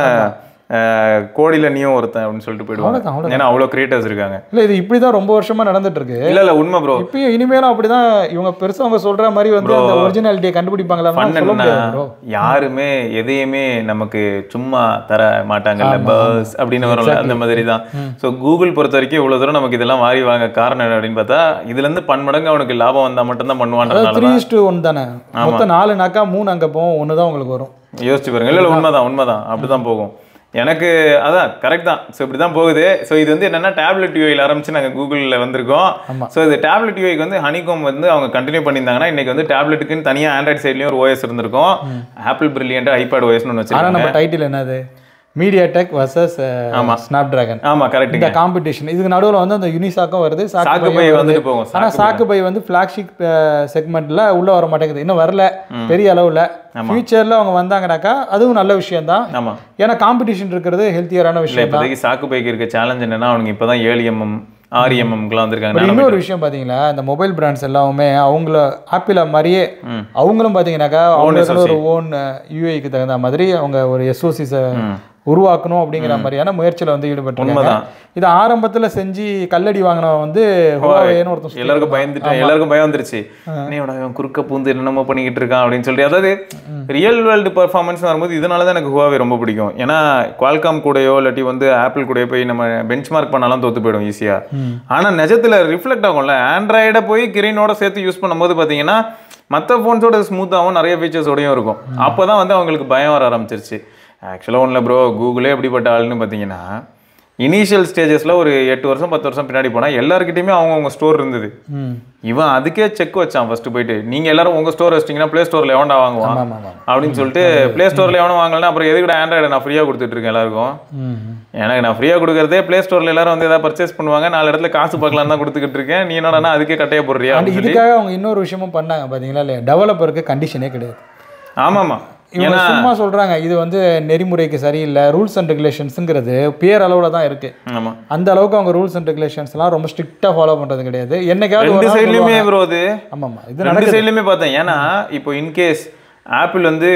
கோடியில் நீயும் ஒருத்தன் அப்படின்னு சொல்லிட்டு போயிடுவாங்க. ஏன்னா அவ்வளோ கிரியேட்டர்ஸ் இருக்காங்க. இல்லை, இது இப்படி தான் ரொம்ப வருஷமாக நடந்துட்டு இருக்கு. இல்லை உண்மை ப்ரோ. இப்பயும் இனிமேலும் அப்படி தான். இவங்க பெருசாக அவங்க சொல்கிற மாதிரி வந்து அந்த ஒரிஜினாலிட்டியை கண்டுபிடிப்பாங்களா? யாருமே எதையுமே நமக்கு சும்மா தர மாட்டாங்கல்ல, பஸ் அப்படின்னு வரல, அந்த மாதிரி தான். ஸோ கூகுள் பொறுத்த வரைக்கும் இவ்வளோ தூரம் நமக்கு இதெல்லாம் வாரி வாங்க காரணம் என்ன அப்படின்னு பார்த்தா, இதுலேருந்து பன்மடங்கு அவனுக்கு லாபம் வந்தால் மட்டும்தான் பண்ணுவாங்க. 3:1 தானே, மொத்தம் 4 நாக்கா 3 அங்கே போவோம், 1 தான் உங்களுக்கு வரும். யோசிச்சு பாருங்க. இல்லை உண்மைதான் அப்படிதான் போகும். எனக்கு அதான் கரெக்ட் தான். ஸோ இப்படி தான் போகுது. ஸோ இது வந்து என்னென்னா, டேப்லெட் யூஐயில் ஆரம்பிச்சு நாங்கள் கூகுளில் வந்திருக்கோம். ஸோ இது டேப்லெட் யூஐக்கு வந்து ஹனிகாம் வந்து அவங்க கண்டினியூ பண்ணியிருந்தாங்கன்னா, இன்னைக்கு வந்து டேப்லெட்டுக்குன்னு தனியாக ஆண்ட்ராய்ட் சைட்லேயும் ஒரு ஓஎஸ் இருந்திருக்கும். ஆப்பிள் பிரில்லியன்ட் ஐபேட் ஓஎஸ்னு ஒன்று வச்சிருக்காங்க. நம்ம டைட்டில் என்னது, மீடியாடெக் வர்சஸ் ஸ்னாப்டிராகன். ஆமா கரெக்ட். இந்த காம்படிஷன் இதுக்கு நடுவில் வந்து அந்த யூனிசாக்கும் வருது, சாக்குபை வந்துட்டு போகும். ஆனால் சாக்குபை வந்து ஃபிளாக்ஷிப் செக்மெண்ட்ல உள்ள வர மாட்டேங்குது, இன்னும் வரல பெரிய அளவில். ஃபியூச்சர்ல அவங்க வந்தாங்கன்னாக்கா அதுவும் நல்ல விஷயம் தான். ஆமா, ஏன்னா காம்படிஷன் இருக்கிறது ஹெல்த்தியரான விஷயம். இப்போதைக்கு சாக்குபைக்கு இருக்க சேலஞ்ச் என்னன்னா, அவங்க இப்போதான் 7mm 6mmக்குலாம் வந்திருக்காங்க. இன்னொரு விஷயம் பார்த்தீங்களா, இந்த மொபைல் பிராண்ட்ஸ் எல்லாமே அவங்கள ஆப்பிள் மாதிரியே அவங்களும் பார்த்தீங்கன்னாக்கா அவங்களுக்கு ஒரு ஓன் யூஐக்கு தகுந்த மாதிரி அவங்க ஒரு எஸ்ஓசிஸை உருவாக்கணும் அப்படிங்கிற மாதிரியான முயற்சியில் வந்து ஈடுபட்டு. இது ஆரம்பத்தில் செஞ்சு கல்லடி வாங்கினவன் வந்து எல்லாருக்கும் பயம் வந்துருச்சு. குறுக்க பூந்து என்னமோ பண்ணிக்கிட்டு இருக்கான் அப்படின்னு சொல்லிட்டு. அதாவது ரியல் வேர்ல்டு பெர்ஃபார்மன்ஸ் வரும்போது இதனால தான் எனக்கு ஹுவாவே ரொம்ப பிடிக்கும். ஏன்னா குவால்காம் கூடயோ இல்லாட்டி வந்து ஆப்பிள் கூடயோ போய் நம்ம பெஞ்ச் மார்க் பண்ணாலும் தோத்து போயிடும் ஈஸியா. ஆனால் நிஜத்தில் ரிஃப்ளெக்ட் ஆகும்ல. ஆண்ட்ராய்டை போய் கிரீனோட சேர்த்து யூஸ் பண்ணும்போது பார்த்தீங்கன்னா மற்ற ஃபோன்ஸோட ஸ்மூத்தாகவும் நிறைய ஃபீச்சர்ஸோடையும் இருக்கும். அப்போ தான் வந்து அவங்களுக்கு பயம் வர ஆரம்பிச்சிருச்சு. ஆக்சுவலாக ஒன்றும் இல்லை ப்ரோ, கூகுளே எப்படிப்பட்ட ஆளுன்னு பார்த்தீங்கன்னா இனிஷியல் ஸ்டேஜஸில் ஒரு 8 வருஷம் 10 வருஷம் பின்னாடி போனால் எல்லாருக்கிட்டையுமே அவங்க ஸ்டோர் இருந்தது. இவன் அதுக்கே செக் வச்சான் ஃபர்ஸ்ட் போயிட்டு, நீங்கள் எல்லாரும் உங்கள் ஸ்டோர் வச்சிட்டிங்கன்னா ப்ளே ஸ்டோரில் எவன்டா வாங்குவான் அப்படின்னு சொல்லிட்டு ப்ளே ஸ்டோரில் எவனும் வாங்கலன்னா அப்புறம் எதுக்கிட்ட ஆண்ட்ராய்டை நான் ஃப்ரீயாக கொடுத்துட்ருக்கேன் எல்லாருக்கும். எனக்கு நான் ஃப்ரீயாக கொடுக்குறதே ப்ளே ஸ்டோரில் எல்லாரும் வந்து எதாவது பர்ச்சேஸ் பண்ணுவாங்க, 4 இடத்துல காசு பார்க்கலாம் தான் கொடுத்துக்கிட்டு இருக்கேன், நீ என்னடா அதுக்கே கட்டையை போடுறியா. இதுக்காக அவங்க இன்னொரு விஷயமும் பண்ணாங்க பார்த்தீங்களா இல்லையா, டெவலப்பருக்கு கண்டிஷனே கிடையாது. ஆமாம்மா, இவங்க சும்மா சொல்றாங்க இது வந்து நெறிமுறைக்கு சரியில்லை, ரூல்ஸ் அண்ட் ரெகுலேஷன்ஸுங்கிறது பேர் அளவில் தான் இருக்கு. ஆமாம், அந்த அளவுக்கு அவங்க ரூல்ஸ் அண்ட் ரெகுலேஷன்ஸ்லாம் ரொம்ப ஸ்ட்ரிக்டாக ஃபாலோ பண்ணுறது கிடையாது. என்னைக்காவது ரெண்டு சைட்லையுமே ப்ரோ அது. ஆமாம்மா, இது ரெண்டு சைட்லையுமே பார்த்தேன். ஏன்னா இப்போ இன்கேஸ் ஆப்பிள் வந்து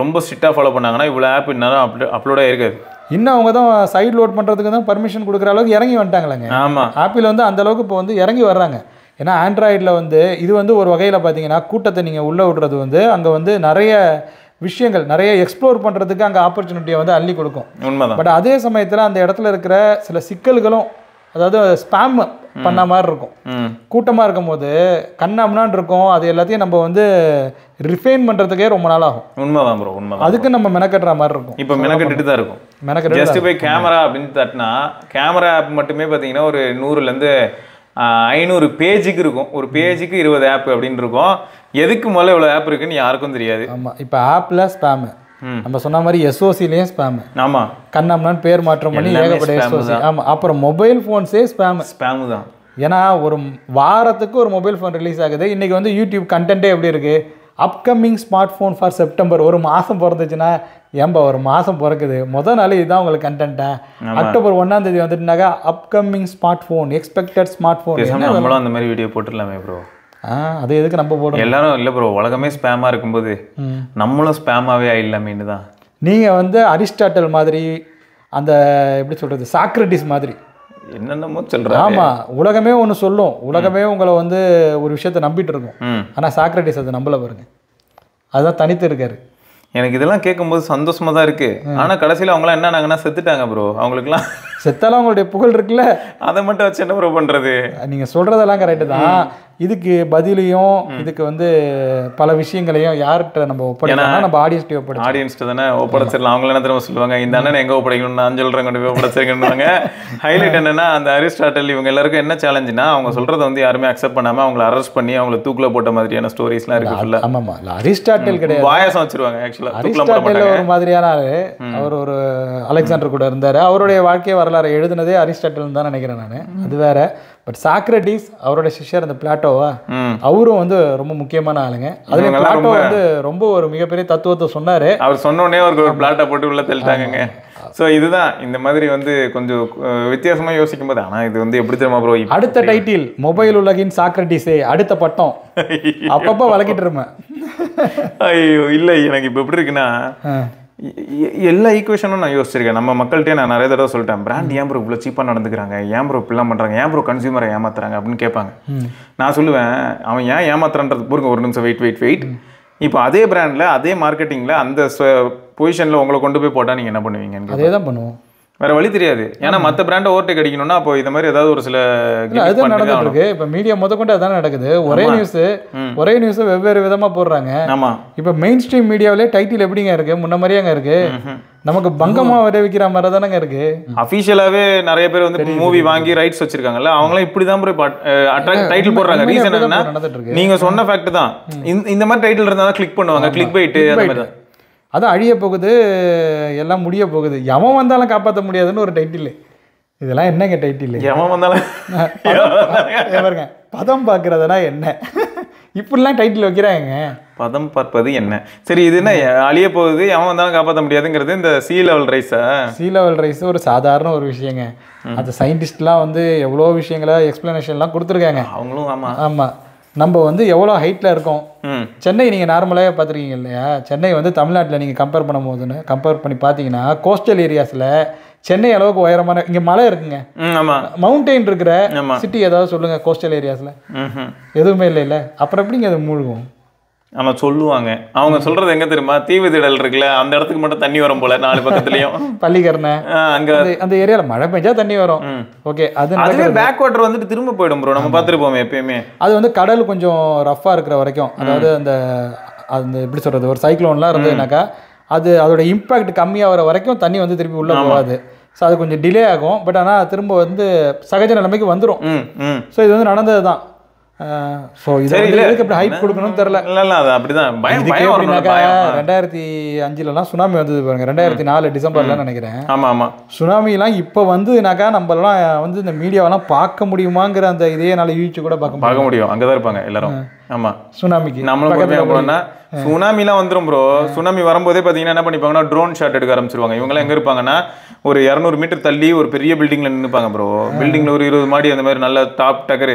ரொம்ப ஸ்ட்ரிக்டாக ஃபாலோ பண்ணாங்கன்னா இவ்வளோ ஆப் இன்னும் அப்லோடாக இருக்காது. இன்னும் அவங்க தான் சைட் லோட் பண்ணுறதுக்கு தான் பர்மிஷன் கொடுக்குற அளவுக்கு இறங்கி வந்துட்டாங்களேங்க. ஆமாம், ஆப்பிள் வந்து அந்த அளவுக்கு இப்போ வந்து இறங்கி வர்றாங்க. ஏன்னா ஆண்ட்ராய்டில் வந்து இது வந்து ஒரு வகையில் பார்த்தீங்கன்னா கூட்டத்தை நீங்கள் உள்ளே விடுறது வந்து அங்கே வந்து நிறைய விஷயங்கள் நிறைய எக்ஸ்ப்ளோர் பண்ணுறதுக்கு அங்கே ஆப்பர்ச்சுனிட்டியை வந்து அள்ளி கொடுக்கும். உண்மைதான். பட் அதே சமயத்தில் அந்த இடத்துல இருக்கிற சில சிக்கல்களும், அதாவது ஸ்பேம் பண்ண மாதிரி இருக்கும். கூட்டமாக இருக்கும் போது கண்ணாம்னான் இருக்கும், அது எல்லாத்தையும் நம்ம வந்து ரிஃபைன் பண்ணுறதுக்கே ரொம்ப நாள் ஆகும். உண்மைதான் ப்ரோ, உண்மை. அதுக்கு நம்ம மெனக்கட்டுற மாதிரி இருக்கும். இப்போ மெனக்கட்டுட்டு தான் இருக்கும். மெனக்கட்டு ஜஸ்ட் போய் கேமரா அப்படின்னு தட்டினா கேமரா ஆப் மட்டுமே பார்த்தீங்கன்னா ஒரு 100லேருந்து 500 பேஜுக்கு இருக்கும். ஒரு பேஜுக்கு 20 ஆப் அப்படின்னு இருக்கும். எதுக்கு முதல்ல இவ்வளோ ஆப் இருக்குன்னு யாருக்கும் தெரியாது. ஆமாம், இப்போ ஆப்பில் ஸ்பேமு, நம்ம சொன்ன மாதிரி எஸ்ஓசிலேயும் ஸ்பேமு. ஆமாம், கண்ணாம்னான்னு பேர் மாற்றம் பண்ணி ஏகப்பட்ட எஸ்ஓசி. ஆமாம், அப்புறம் மொபைல் ஃபோன்ஸே ஸ்பேமு தான். ஏன்னா ஒரு வாரத்துக்கு ஒரு மொபைல் ஃபோன் ரிலீஸ் ஆகுது. இன்றைக்கி வந்து யூடியூப் கண்டென்ட்டே எப்படி இருக்குது, upcoming smart phone for September. ஒரு மாதம் பிறந்துச்சுன்னா ஏன்பா ஒரு மாதம் பிறக்குது, முதல் நாள் இதுதான் உங்களுக்கு கண்டென்ட்டா. அக்டோபர் 1ஆம் தேதி வந்துட்டுனாக்கா upcoming smart phone, expected smart phone. நம்மளும் அந்த மாதிரி வீடியோ போட்டுடலாமே ப்ரோ. அது எதுக்கு நம்ம போடுறோம்? எல்லாரும் இல்லை ப்ரோ, உலகமே ஸ்பேமாக இருக்கும்போது நம்மளும் ஸ்பேமாகவே ஆயிடலாமேன்னு தான். நீங்கள் வந்து அரிஸ்டாட்டல் மாதிரி, அந்த எப்படி சொல்கிறது, சாக்ரட்டிஸ் மாதிரி என்னென்னமோ சொல்கிறேன். ஆமாம், உலகமே ஒன்று சொல்லும், உலகமே உங்களை வந்து ஒரு விஷயத்தை நம்பிட்டு இருக்கும். ஆனால் சாக்ரட்டிஸ் அதை நம்பலை பாருங்க, அதுதான் தனித்து இருக்காரு. எனக்கு இதெல்லாம் கேட்கும்போது சந்தோஷமாக தான் இருக்குது. ஆனால் கடைசியில் அவங்களாம் என்னன்னாங்கன்னா செத்துட்டாங்க ப்ரோ. அவங்களுக்குலாம் செத்தாலும் அவங்களுடைய புகழ் இருக்குல்ல, அதை மட்டும் வச்சு என்ன ப்ரோ பண்ணுறது? நீங்கள் சொல்கிறதெல்லாம் கரெக்டு தான். இதுக்கு பதிலையும் இதுக்கு வந்து பல விஷயங்களையும் யார்கிட்ட நம்ம ஒப்படைக்கணும், நம்ம ஆடியன்ஸ்ட்டு தானே ஒப்படைச்சிடலாம். அவங்கள என்ன தெரியுமா சொல்லுவாங்க, இந்த அண்ணனை எங்கே ஒப்படைக்கணும், நான் சொல்கிறேன் கொண்டு போய் ஒப்படைச்சிருக்கேன்னுவாங்க. ஹைலைட் என்னன்னா அந்த அரிஸ்டாட்டல் இவங்க எல்லாருக்கும் என்ன சேலஞ்சுனா, அவங்க சொல்கிறத வந்து யாருமே அக்செப்ட் பண்ணாமல் அவங்கள அரெஸ்ட் பண்ணி அவங்கள தூக்கில் போட்ட மாதிரியான ஸ்டோரிஸ்லாம் இருக்குது. ஆமாம், அரிஸ்டாட்டல் கிடையாது, பாயசம் வச்சிருவாங்க. ஆக்சுவலாக அரிஸ்டாட்டல் ஒரு மாதிரியான ஆளு. அவர் ஒரு அலெக்சாண்டர் கூட இருந்தார். அவருடைய வாழ்க்கை வரலாறு எழுதுனதே அரிஸ்டாட்டல் தான் நினைக்கிறேன் நான். அது வேற. பட் சாக்ரட்டிஸ் அவரோட சிஷ்யர் அந்த பிளாட்டோவா, அவரும் வந்து ரொம்ப முக்கியமான ஆளுங்க. அதுல பிளாட்டோ வந்து ரொம்ப ஒரு மிகப்பெரிய தத்துவத்தை சொன்னாரு. அவர் சொன்னோடனே அவருக்கு ஒரு பிளாட்டை போட்டு உள்ள தள்ளிட்டாங்க. ஸோ இதுதான் இந்த மாதிரி வந்து கொஞ்சம் வித்தியாசமா யோசிக்கும் போது, ஆனால் இது வந்து எப்படி தெரியுமா ப்ரோ, அடுத்த டைட்டில் மொபைல் உலகின் சாக்ரட்டிஸே, அடுத்த பட்டம் அப்பப்போ வளர்க்கிட்டு இருப்பேன். ஐயோ இல்லை, எனக்கு இப்போ எப்படி இருக்குன்னா எல்லா ஈக்குவேஷனும் நான் யோசிச்சிருக்கேன். நம்ம மக்கள்கிட்டே நான் நிறைய தடவை சொல்லிட்டேன், பிராண்ட் ஏன் ப்ரோ இவ்வளோ சீப்பாக நடந்துக்கிறாங்க, ஏன் ப்ரோ இப்படிலாம் பண்ணுறாங்க, ஏன் ப்ரோ கன்சியூமரை ஏமாத்துறாங்க அப்படின்னு கேட்பாங்க. நான் சொல்லுவேன், அவன் ஏன் ஏமாத்துறான்றது பொறுங்க, ஒரு நிமிஷம் வெயிட். இப்போ அதே பிராண்டில் அதே மார்க்கெட்டிங்கில் அந்த பொசிஷனில் உங்களை கொண்டு போய் போட்டால் நீங்கள் என்ன பண்ணுவீங்க? அதே தான் பண்ணுவோம், வேற வழி தெரியாது. ஏன்னா மற்ற பிராண்டை ஓவர்டேக் அடிக்கணும்னா அப்போ இந்த மாதிரி ஏதாவது ஒரு சில அதுதான் நடந்துட்டு இருக்கு. இப்போ மீடியா கொண்டு அதான் நடக்குது. ஒரே நியூஸ் வெவ்வேறு விதமா போடுறாங்க. ஆமா, இப்போ மெயின் ஸ்ட்ரீம் மீடியாவிலே டைட்டில் எப்படிங்க இருக்கு, முன்ன மாதிரியாங்க இருக்கு, நமக்கு பங்கமா விளைவிக்கிற மாதிரி தானங்க இருக்கு. அஃபிஷியலாவே நிறைய பேர் வந்து மூவி வாங்கி ரைட்ஸ் வச்சிருக்காங்கல்ல, அவங்களாம் இப்படிதான் டைட்டில் போடுறாங்க. ரீசன் என்ன, நீங்க சொன்ன ஃபேக்ட் தான். இந்த மாதிரி டைட்டில் இருந்தா தான் கிளிக் பண்ணுவாங்க, கிளிக் பைட். அதான் அழிய போகுது, எல்லாம் முடிய போகுது, எவன் வந்தாலும் காப்பாற்ற முடியாதுன்னு ஒரு டைட்டில். இதெல்லாம் என்னங்க டைட்டில்? எவன் வந்தாலும் பாருங்க, பதம் பார்க்கறதுனா என்ன, இப்படிலாம் டைட்டில் வைக்கிறாங்க. பதம் பார்ப்பது என்ன? சரி, இது என்ன அழிய போகுது, எவன் வந்தாலும் காப்பாற்ற முடியாதுங்கிறது இந்த சி லெவல் ரைஸ் ஒரு சாதாரண ஒரு விஷயங்க. அந்த சயின்டிஸ்ட்லாம் வந்து எவ்வளோ விஷயங்களை எக்ஸ்பிளனேஷன்லாம் கொடுத்துருக்காங்க அவங்களும். ஆமாம், நம்ம வந்து எவ்வளோ ஹைட்டில் இருக்கோம். சென்னை நீங்கள் நார்மலாக பார்த்துருக்கீங்க இல்லையா, சென்னை வந்து தமிழ்நாட்டில் நீங்கள் கம்பேர் பண்ணி பார்த்தீங்கன்னா கோஸ்டல் ஏரியாஸில் சென்னை அளவுக்கு உயரமான, இங்கே மலை இருக்குங்க, மவுண்டெயின் இருக்கிற சிட்டி ஏதாவது சொல்லுங்கள் கோஸ்டல் ஏரியாஸில்? எதுவுமே இல்லை. அப்புறம் எப்படிங்க அது மூழ்கும்? ஆமா சொல்லுவாங்க. அவங்க சொல்றது எங்க தெரியுமா, தீவு திடல் இருக்குல்ல, அந்த இடத்துக்கு மட்டும் தண்ணி வரும் போல 4 பக்கத்துலயும். பள்ளிக்கரணை அங்க அந்த ஏரியால மழை பெஞ்சா தண்ணி வரும். ஓகே, அதுவே பேக் வாட்டர் வந்துட்டு திரும்ப போயிடும் ப்ரோ. நம்ம பார்த்துருப்போமே எப்பயுமே. அது வந்து கடல் கொஞ்சம் ரஃபா இருக்கிற வரைக்கும், அதாவது அந்த எப்படி சொல்றது, ஒரு சைக்ளோன்லாம் இருந்ததுனாக்கா அதோட இம்பேக்ட் கம்மியாகிற வரைக்கும் தண்ணி வந்து திருப்பி உள்ளே போகாது. ஸோ அது கொஞ்சம் டிலே ஆகும். பட் ஆனால் திரும்ப வந்து சகஜ நிலைமைக்கு வந்துடும். ஸோ இது வந்து நடந்தது தான். ஸோ இதை எதுக்கு அப்படி ஹைப் கொடுக்கணும்னு தெரியல. இல்லை அது அப்படிதான். எப்படின்னாக்கா 2005 சுனாமி வந்தது பாருங்க, 2004 டிசம்பர்ல நினைக்கிறேன். ஆமாம் ஆமாம். சுனாமிலாம் இப்போ வந்துனாக்கா நம்மளாம் வந்து இந்த மீடியாவெல்லாம் பார்க்க முடியுமாங்கிற அந்த இதே நாள் யூச்சு கூட பார்க்க முடியும். அங்கே தான் இருப்பாங்க எல்லாரும். ஆமாம், சுனாமிக்கு நம்மளும் சுனாமிலாம் வந்துடும் ப்ரோ. சுனாமி வரும்போதே பார்த்தீங்கன்னா என்ன பண்ணிப்பாங்கன்னா ட்ரோன் ஷாட் எடுக்க ஆரம்பிச்சிருவாங்க. இவங்கெல்லாம் எங்கே இருப்பாங்கன்னா ஒரு 200 மீட்டர் தள்ளி ஒரு பெரிய பில்டிங்ல நின்றுப்பாங்க ப்ரோ. பில்டிங்ல ஒரு 20 மாடி அந்த மாதிரி நல்ல டாப் டக்கரு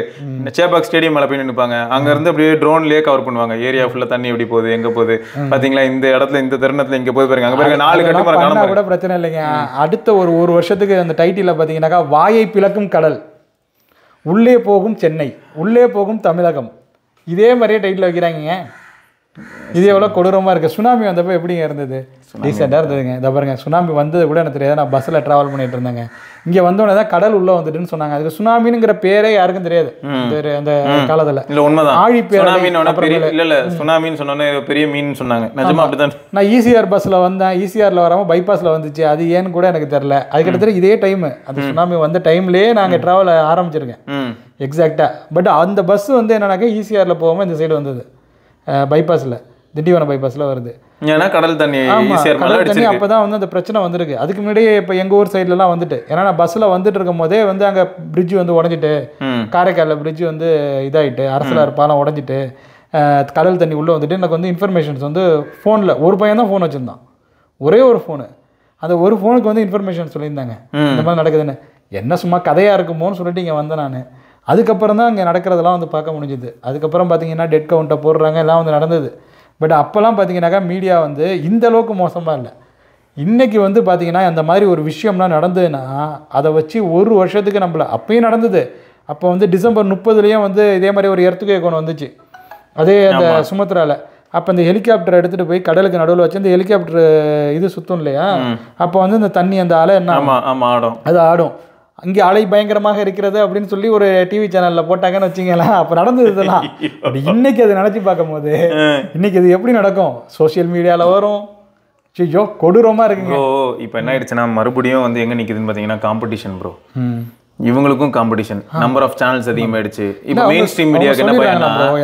சேப்பாக் ஸ்டேடியம் மேலே போய் நின்றுப்பாங்க. அங்கேருந்து அப்படியே ட்ரோன்லேயே கவர் பண்ணுவாங்க ஏரியா ஃபுல்லாக தண்ணி எப்படி போகுது, எங்கே போகுது பார்த்தீங்களா, இந்த இடத்துல இந்த தருணத்தில் இங்கே போய் பாருங்க. அங்கே பாருங்க 4 கட்டுமரம் கூட பிரச்சனை இல்லைங்க. அடுத்த ஒரு வருஷத்துக்கு அந்த டைட்டில் பார்த்தீங்கன்னாக்கா வாயை பிளக்கும் கடல், உள்ளே போகும் சென்னை, உள்ளே போகும் தமிழகம், இதே மாதிரியே டைட்டில் வைக்கிறாங்க. இது எவ்வளோ கொடூரமாக இருக்குது. சுனாமி வந்தப்போ எப்படிங்க இருந்தது? ரீசெண்டாக இருந்ததுங்க. இதை பாருங்க, சுனாமி வந்தது கூட எனக்கு தெரியாது. நான் பஸ்ஸில் ட்ராவல் பண்ணிட்டு இருந்தேங்க. இங்கே வந்தோடனே தான் கடல் உள்ளே வந்துட்டுன்னு சொன்னாங்க. அதுக்கு சுனாமிங்கிற பேரே யாருக்கும் தெரியாது அந்த காலத்தில். இல்லை உண்மைதான். ஆழி பேர் இல்லை சுனாமின்னு சொன்னோன்னே பெரிய மீன் சொன்னாங்க. நிஜமா அப்படிதான். நான் ஈசிஆர் பஸ்ஸில் வந்தேன். ஈசிஆரில் வராமல் பைபாஸில் வந்துச்சு. அது ஏன்னு கூட எனக்கு தெரில. அதுக்கிட்ட இதே டைமு அந்த சுனாமி வந்த டைம்லேயே நாங்கள் ட்ராவல் ஆரம்பிச்சிருக்கேன் எக்ஸாக்டாக. பட் அந்த பஸ் வந்து என்னன்னாக்கா ஈசிஆரில் போகாமல் இந்த சைடு வந்தது, பைபாஸில், திண்டிவனம் பைபாஸில் வருது. ஏன்னா கடல் தண்ணி அப்போ தான் வந்து அந்த பிரச்சனை வந்திருக்கு. அதுக்கு முன்னாடியே இப்போ எங்கள் ஊர் சைட்லலாம் வந்துட்டு, ஏன்னா நான் பஸ்ஸில் வந்துட்டு இருக்கும் போதே வந்து அங்கே பிரிட்ஜ் வந்து உடஞ்சிட்டு, காரைக்காலில் பிரிட்ஜ் வந்து இதாகிட்டு, அரசலார் பாலம் உடஞ்சிட்டு கடல் தண்ணி உள்ளே வந்துட்டு எனக்கு வந்து இன்ஃபர்மேஷன்ஸ் வந்து ஃபோனில் ஒரு பையன் தான் ஃபோன் வச்சுருந்தான், ஒரே ஒரு ஃபோனு. அந்த ஒரு ஃபோனுக்கு வந்து இன்ஃபர்மேஷன் சொல்லியிருந்தாங்க இந்த மாதிரி நடக்குதுன்னு. என்ன சும்மா கதையாக இருக்குமோன்னு சொல்லிட்டு இங்கே வந்தேன் நான். அதுக்கப்புறம் தான் இங்கே நடக்கிறதெல்லாம் வந்து பார்க்க முடிஞ்சுது. அதுக்கப்புறம் பார்த்தீங்கன்னா டெட் கவுண்ட்டை போடுறாங்க, எல்லாம் வந்து நடந்தது. பட் அப்போல்லாம் பார்த்தீங்கன்னாக்கா மீடியா வந்து இந்த அளவுக்கு மோசமாக இல்லை. இன்றைக்கி வந்து பார்த்தீங்கன்னா அந்த மாதிரி ஒரு விஷயம்லாம் நடந்ததுன்னா அதை வச்சு ஒரு வருஷத்துக்கு நம்மள அப்பயும் நடந்தது. அப்போ வந்து டிசம்பர் 30 வந்து இதே மாதிரி ஒரு எர்த்குவேக் ஒன்று வந்துச்சு, அதே அந்த சுமத்ராவில். அப்போ இந்த ஹெலிகாப்டர் எடுத்துகிட்டு போய் கடலுக்கு நடுவில் வச்சு அந்த ஹெலிகாப்டர் இது சுற்றும் இல்லையா, அப்போ வந்து இந்த தண்ணி அந்த அலை என்ன ஆடும், அது ஆடும். இங்கே அலை பயங்கரமாக இருக்கிறது அப்படின்னு சொல்லி ஒரு டிவி சேனலில் போட்டாங்கன்னு வச்சிங்களேன். அப்போ நடந்தது இதெல்லாம். இன்னைக்கு அது நினச்சி பார்க்கும் போது இன்னைக்கு இது எப்படி நடக்கும்? சோசியல் மீடியாவில் வரும். ஐயோ கொடூரமாக இருக்குங்க. இப்போ என்ன ஆயிடுச்சுன்னா மறுபடியும் வந்து எங்கே நிற்குதுன்னு பார்த்தீங்கன்னா காம்படிஷன் ப்ரோ. இவங்களுக்கும் காம்படிஷன், நம்பர் ஆஃப் சேனல்ஸ் அதிகமாயிடுச்சு. இப்போ மெயின் ஸ்ட்ரீம் மீடியாவுக்கு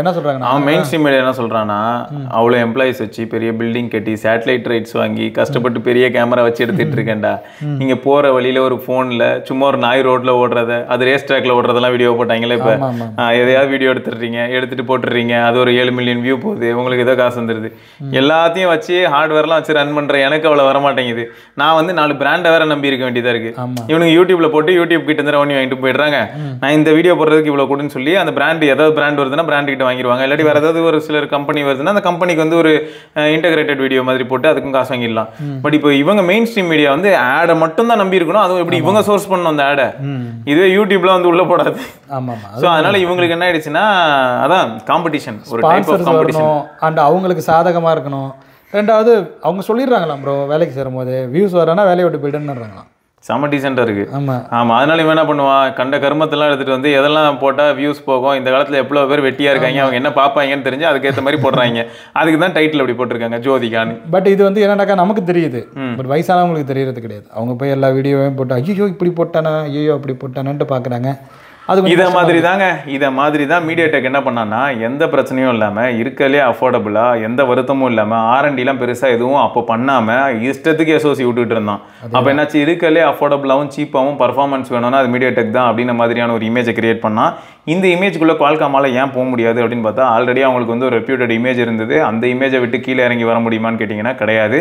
என்ன சொல்றாங்க, அவன் மெயின் ஸ்ட்ரீம் மீடியா என்ன சொல்றான்னா அவ்வளோ எம்ப்ளாயிஸ் வச்சு பெரிய பில்டிங் கட்டி சேட்டலைட் ரைட்ஸ் வாங்கி கஷ்டப்பட்டு பெரிய கேமரா வச்சு எடுத்துட்டு இருக்கேன்டா. நீங்க போற வழியில ஒரு போன்ல சும்மா ஒரு நாய் ரோட்ல ஓடுறத, அது ரேஸ் ட்ராக்ல ஓடுறதெல்லாம் வீடியோ போட்டாங்களே. இப்போ எதையாவது வீடியோ எடுத்துட்டு போட்டுறீங்க, அது ஒரு 7 மில்லியன் வியூ போகுது, உங்களுக்கு ஏதோ காசு வந்துருது. எல்லாத்தையும் வச்சு ஹார்ட்வேர்லாம் வச்சு ரன் பண்றேன், எனக்கு அவ்வளோ வரமாட்டேங்குது. நான் வந்து 4 பிராண்டை வேற நம்பி இருக்க வேண்டியதா இருக்கு. இவனுக்கு யூடியூப்ல போட்டு யூடியூப் கிட்ட இருந்து வாங்கிட்டு போயிடுறாங்க. நான் இந்த வீடியோ போடுறதுக்கு இவ்வளவு கொடுன்னு சொல்லி அந்த பிராண்ட் ஏதாவது பிராண்ட் வருதுன்னா பிராண்ட் கிட்ட வாங்கிடுவாங்க. இல்லாட்டி வேற ஏதாவது ஒரு சிலர் கம்பெனி வருதுன்னா அந்த கம்பெனிக்கு வந்து ஒரு இன்டகிரேட்டட் வீடியோ மாதிரி போட்டு அதுக்கும் காசு வாங்கிடலாம். பட் இப்போ இவங்க மெயின் ஸ்ட்ரீம் மீடியா வந்து ஆடை மட்டும் தான் நம்பி இருக்கணும். அதுவும் எப்படி இவங்க சோர்ஸ் பண்ணணும் அந்த ஆடை, இதுவே யூடியூப்ல வந்து உள்ள போடாது. ஸோ அதனால இவங்களுக்கு என்ன ஆயிடுச்சுன்னா அதான் காம்படிஷன், ஒரு டைப் ஆஃப் காம்படிஷன். அண்ட் அவங்களுக்கு சாதகமா இருக்கணும். ரெண்டாவது அவங்க சொல்லிடுறாங்களாம் ப்ரோ, வேலைக்கு சேரும்போது வியூஸ் வரனா வேலையை விட்டு போயிடுன்னுறாங்களாம். செம்ம டீசெண்டாக இருக்கு. ஆமாம், அதனால இவன் என்ன பண்ணுவான், கண்ட கருமத்தெல்லாம் எடுத்துகிட்டு வந்து எதெல்லாம் போட்டால் வியூஸ் போகும், இந்த காலத்தில் எவ்வளோ பேர் வெட்டியாக இருக்காங்க, அவங்க என்ன பார்ப்பாங்கன்னு தெரிஞ்சு அதுக்கேற்ற மாதிரி போடுறாங்க. அதுக்கு தான் டைட்டில் அப்படி போட்டிருக்காங்க, ஜோதிகான்னு. பட் இது வந்து என்னன்னாக்கா நமக்கு தெரியுது, பட் வயசானவங்களுக்கு தெரியறது கிடையாது. அவங்க போய் எல்லா வீடியோவையும் போட்டு ஐயோ இப்படி போட்டானா, ஐயோ அப்படி போட்டானான்ட்டு பார்க்குறாங்க. இதை மாதிரி தான் மீடியாடெக் என்ன பண்ணான்னா எந்த பிரச்சனையும் இல்லாமல் இருக்கலே அஃபோர்டபுளாக எந்த வருத்தமும் இல்லாமல் R&Dலாம் பெருசாக எதுவும் அப்போ பண்ணாமல் இஷ்டத்துக்கு எஸ்ஓசி விட்டுட்டு இருந்தான். அப்போ என்னாச்சு, இருக்கலே அஃபோர்டபுளாகவும் சீப்பாகவும் பர்ஃபார்மன்ஸ் வேணும்னா அது மீடியாடெக் தான் அப்படின்ற மாதிரியான ஒரு இமேஜை கிரியேட் பண்ணால் இந்த இமேஜுக்குள்ளே குவால்காமால் ஏன் போக முடியாது அப்படின்னு பார்த்தா ஆல்ரெடி அவங்களுக்கு வந்து ஒரு ரெப்யூட்டட் இமேஜ் இருந்தது. அந்த இமேஜை விட்டு கீழே இறங்கி வர முடியுமான்னு கேட்டிங்கன்னா கிடையாது.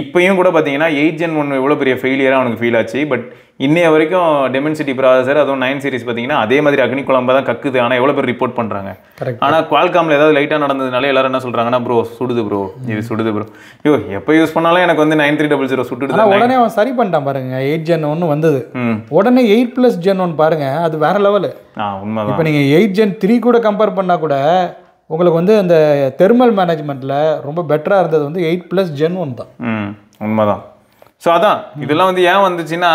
இப்பயும் கூட பார்த்தீங்கன்னா 8 Gen 1 எவ்வளோ பெரிய ஃபெயிலியராக அவனுக்கு ஃபீல் ஆச்சு. பட் இன்னைய வரைக்கும் டெமென்சிட்டி ப்ராசஸர் அதுவும் 9 சீரிஸ் பார்த்தீங்கன்னா அதே மாதிரி அக்னி குழம்பு தான் கக்குது. ஆனால் எவ்வளோ பேர் ரிப்போர்ட் பண்ணுறாங்க. ஆனால் குவால்காமில் ஏதாவது லைட்டாக நடந்ததுனால எல்லாரும் என்ன சொல்கிறாங்கன்னா ப்ரோ சுடுது ப்ரோ, இது சுடுது ப்ரோ. ஐயோ எப்போ யூஸ் பண்ணாலும் எனக்கு வந்து 9300 சுட்டுது. உடனே அவன் சரி பண்ணிட்டான் பாருங்க. 8 Gen 1 வந்தது, உடனே 8+ Gen 1 பாருங்க, அது வேற லெவலு. உண்மைதான். இப்போ நீங்கள் 8 Gen 3 கூட கம்பேர் பண்ணால் கூட உங்களுக்கு வந்து அந்த தெர்மல் மேனேஜ்மெண்ட்டில் ரொம்ப பெட்டராக இருந்தது வந்து 8+ Gen 1 தான். உண்மைதான். ஸோ அதான் இதெல்லாம் வந்து ஏன் வந்துச்சுன்னா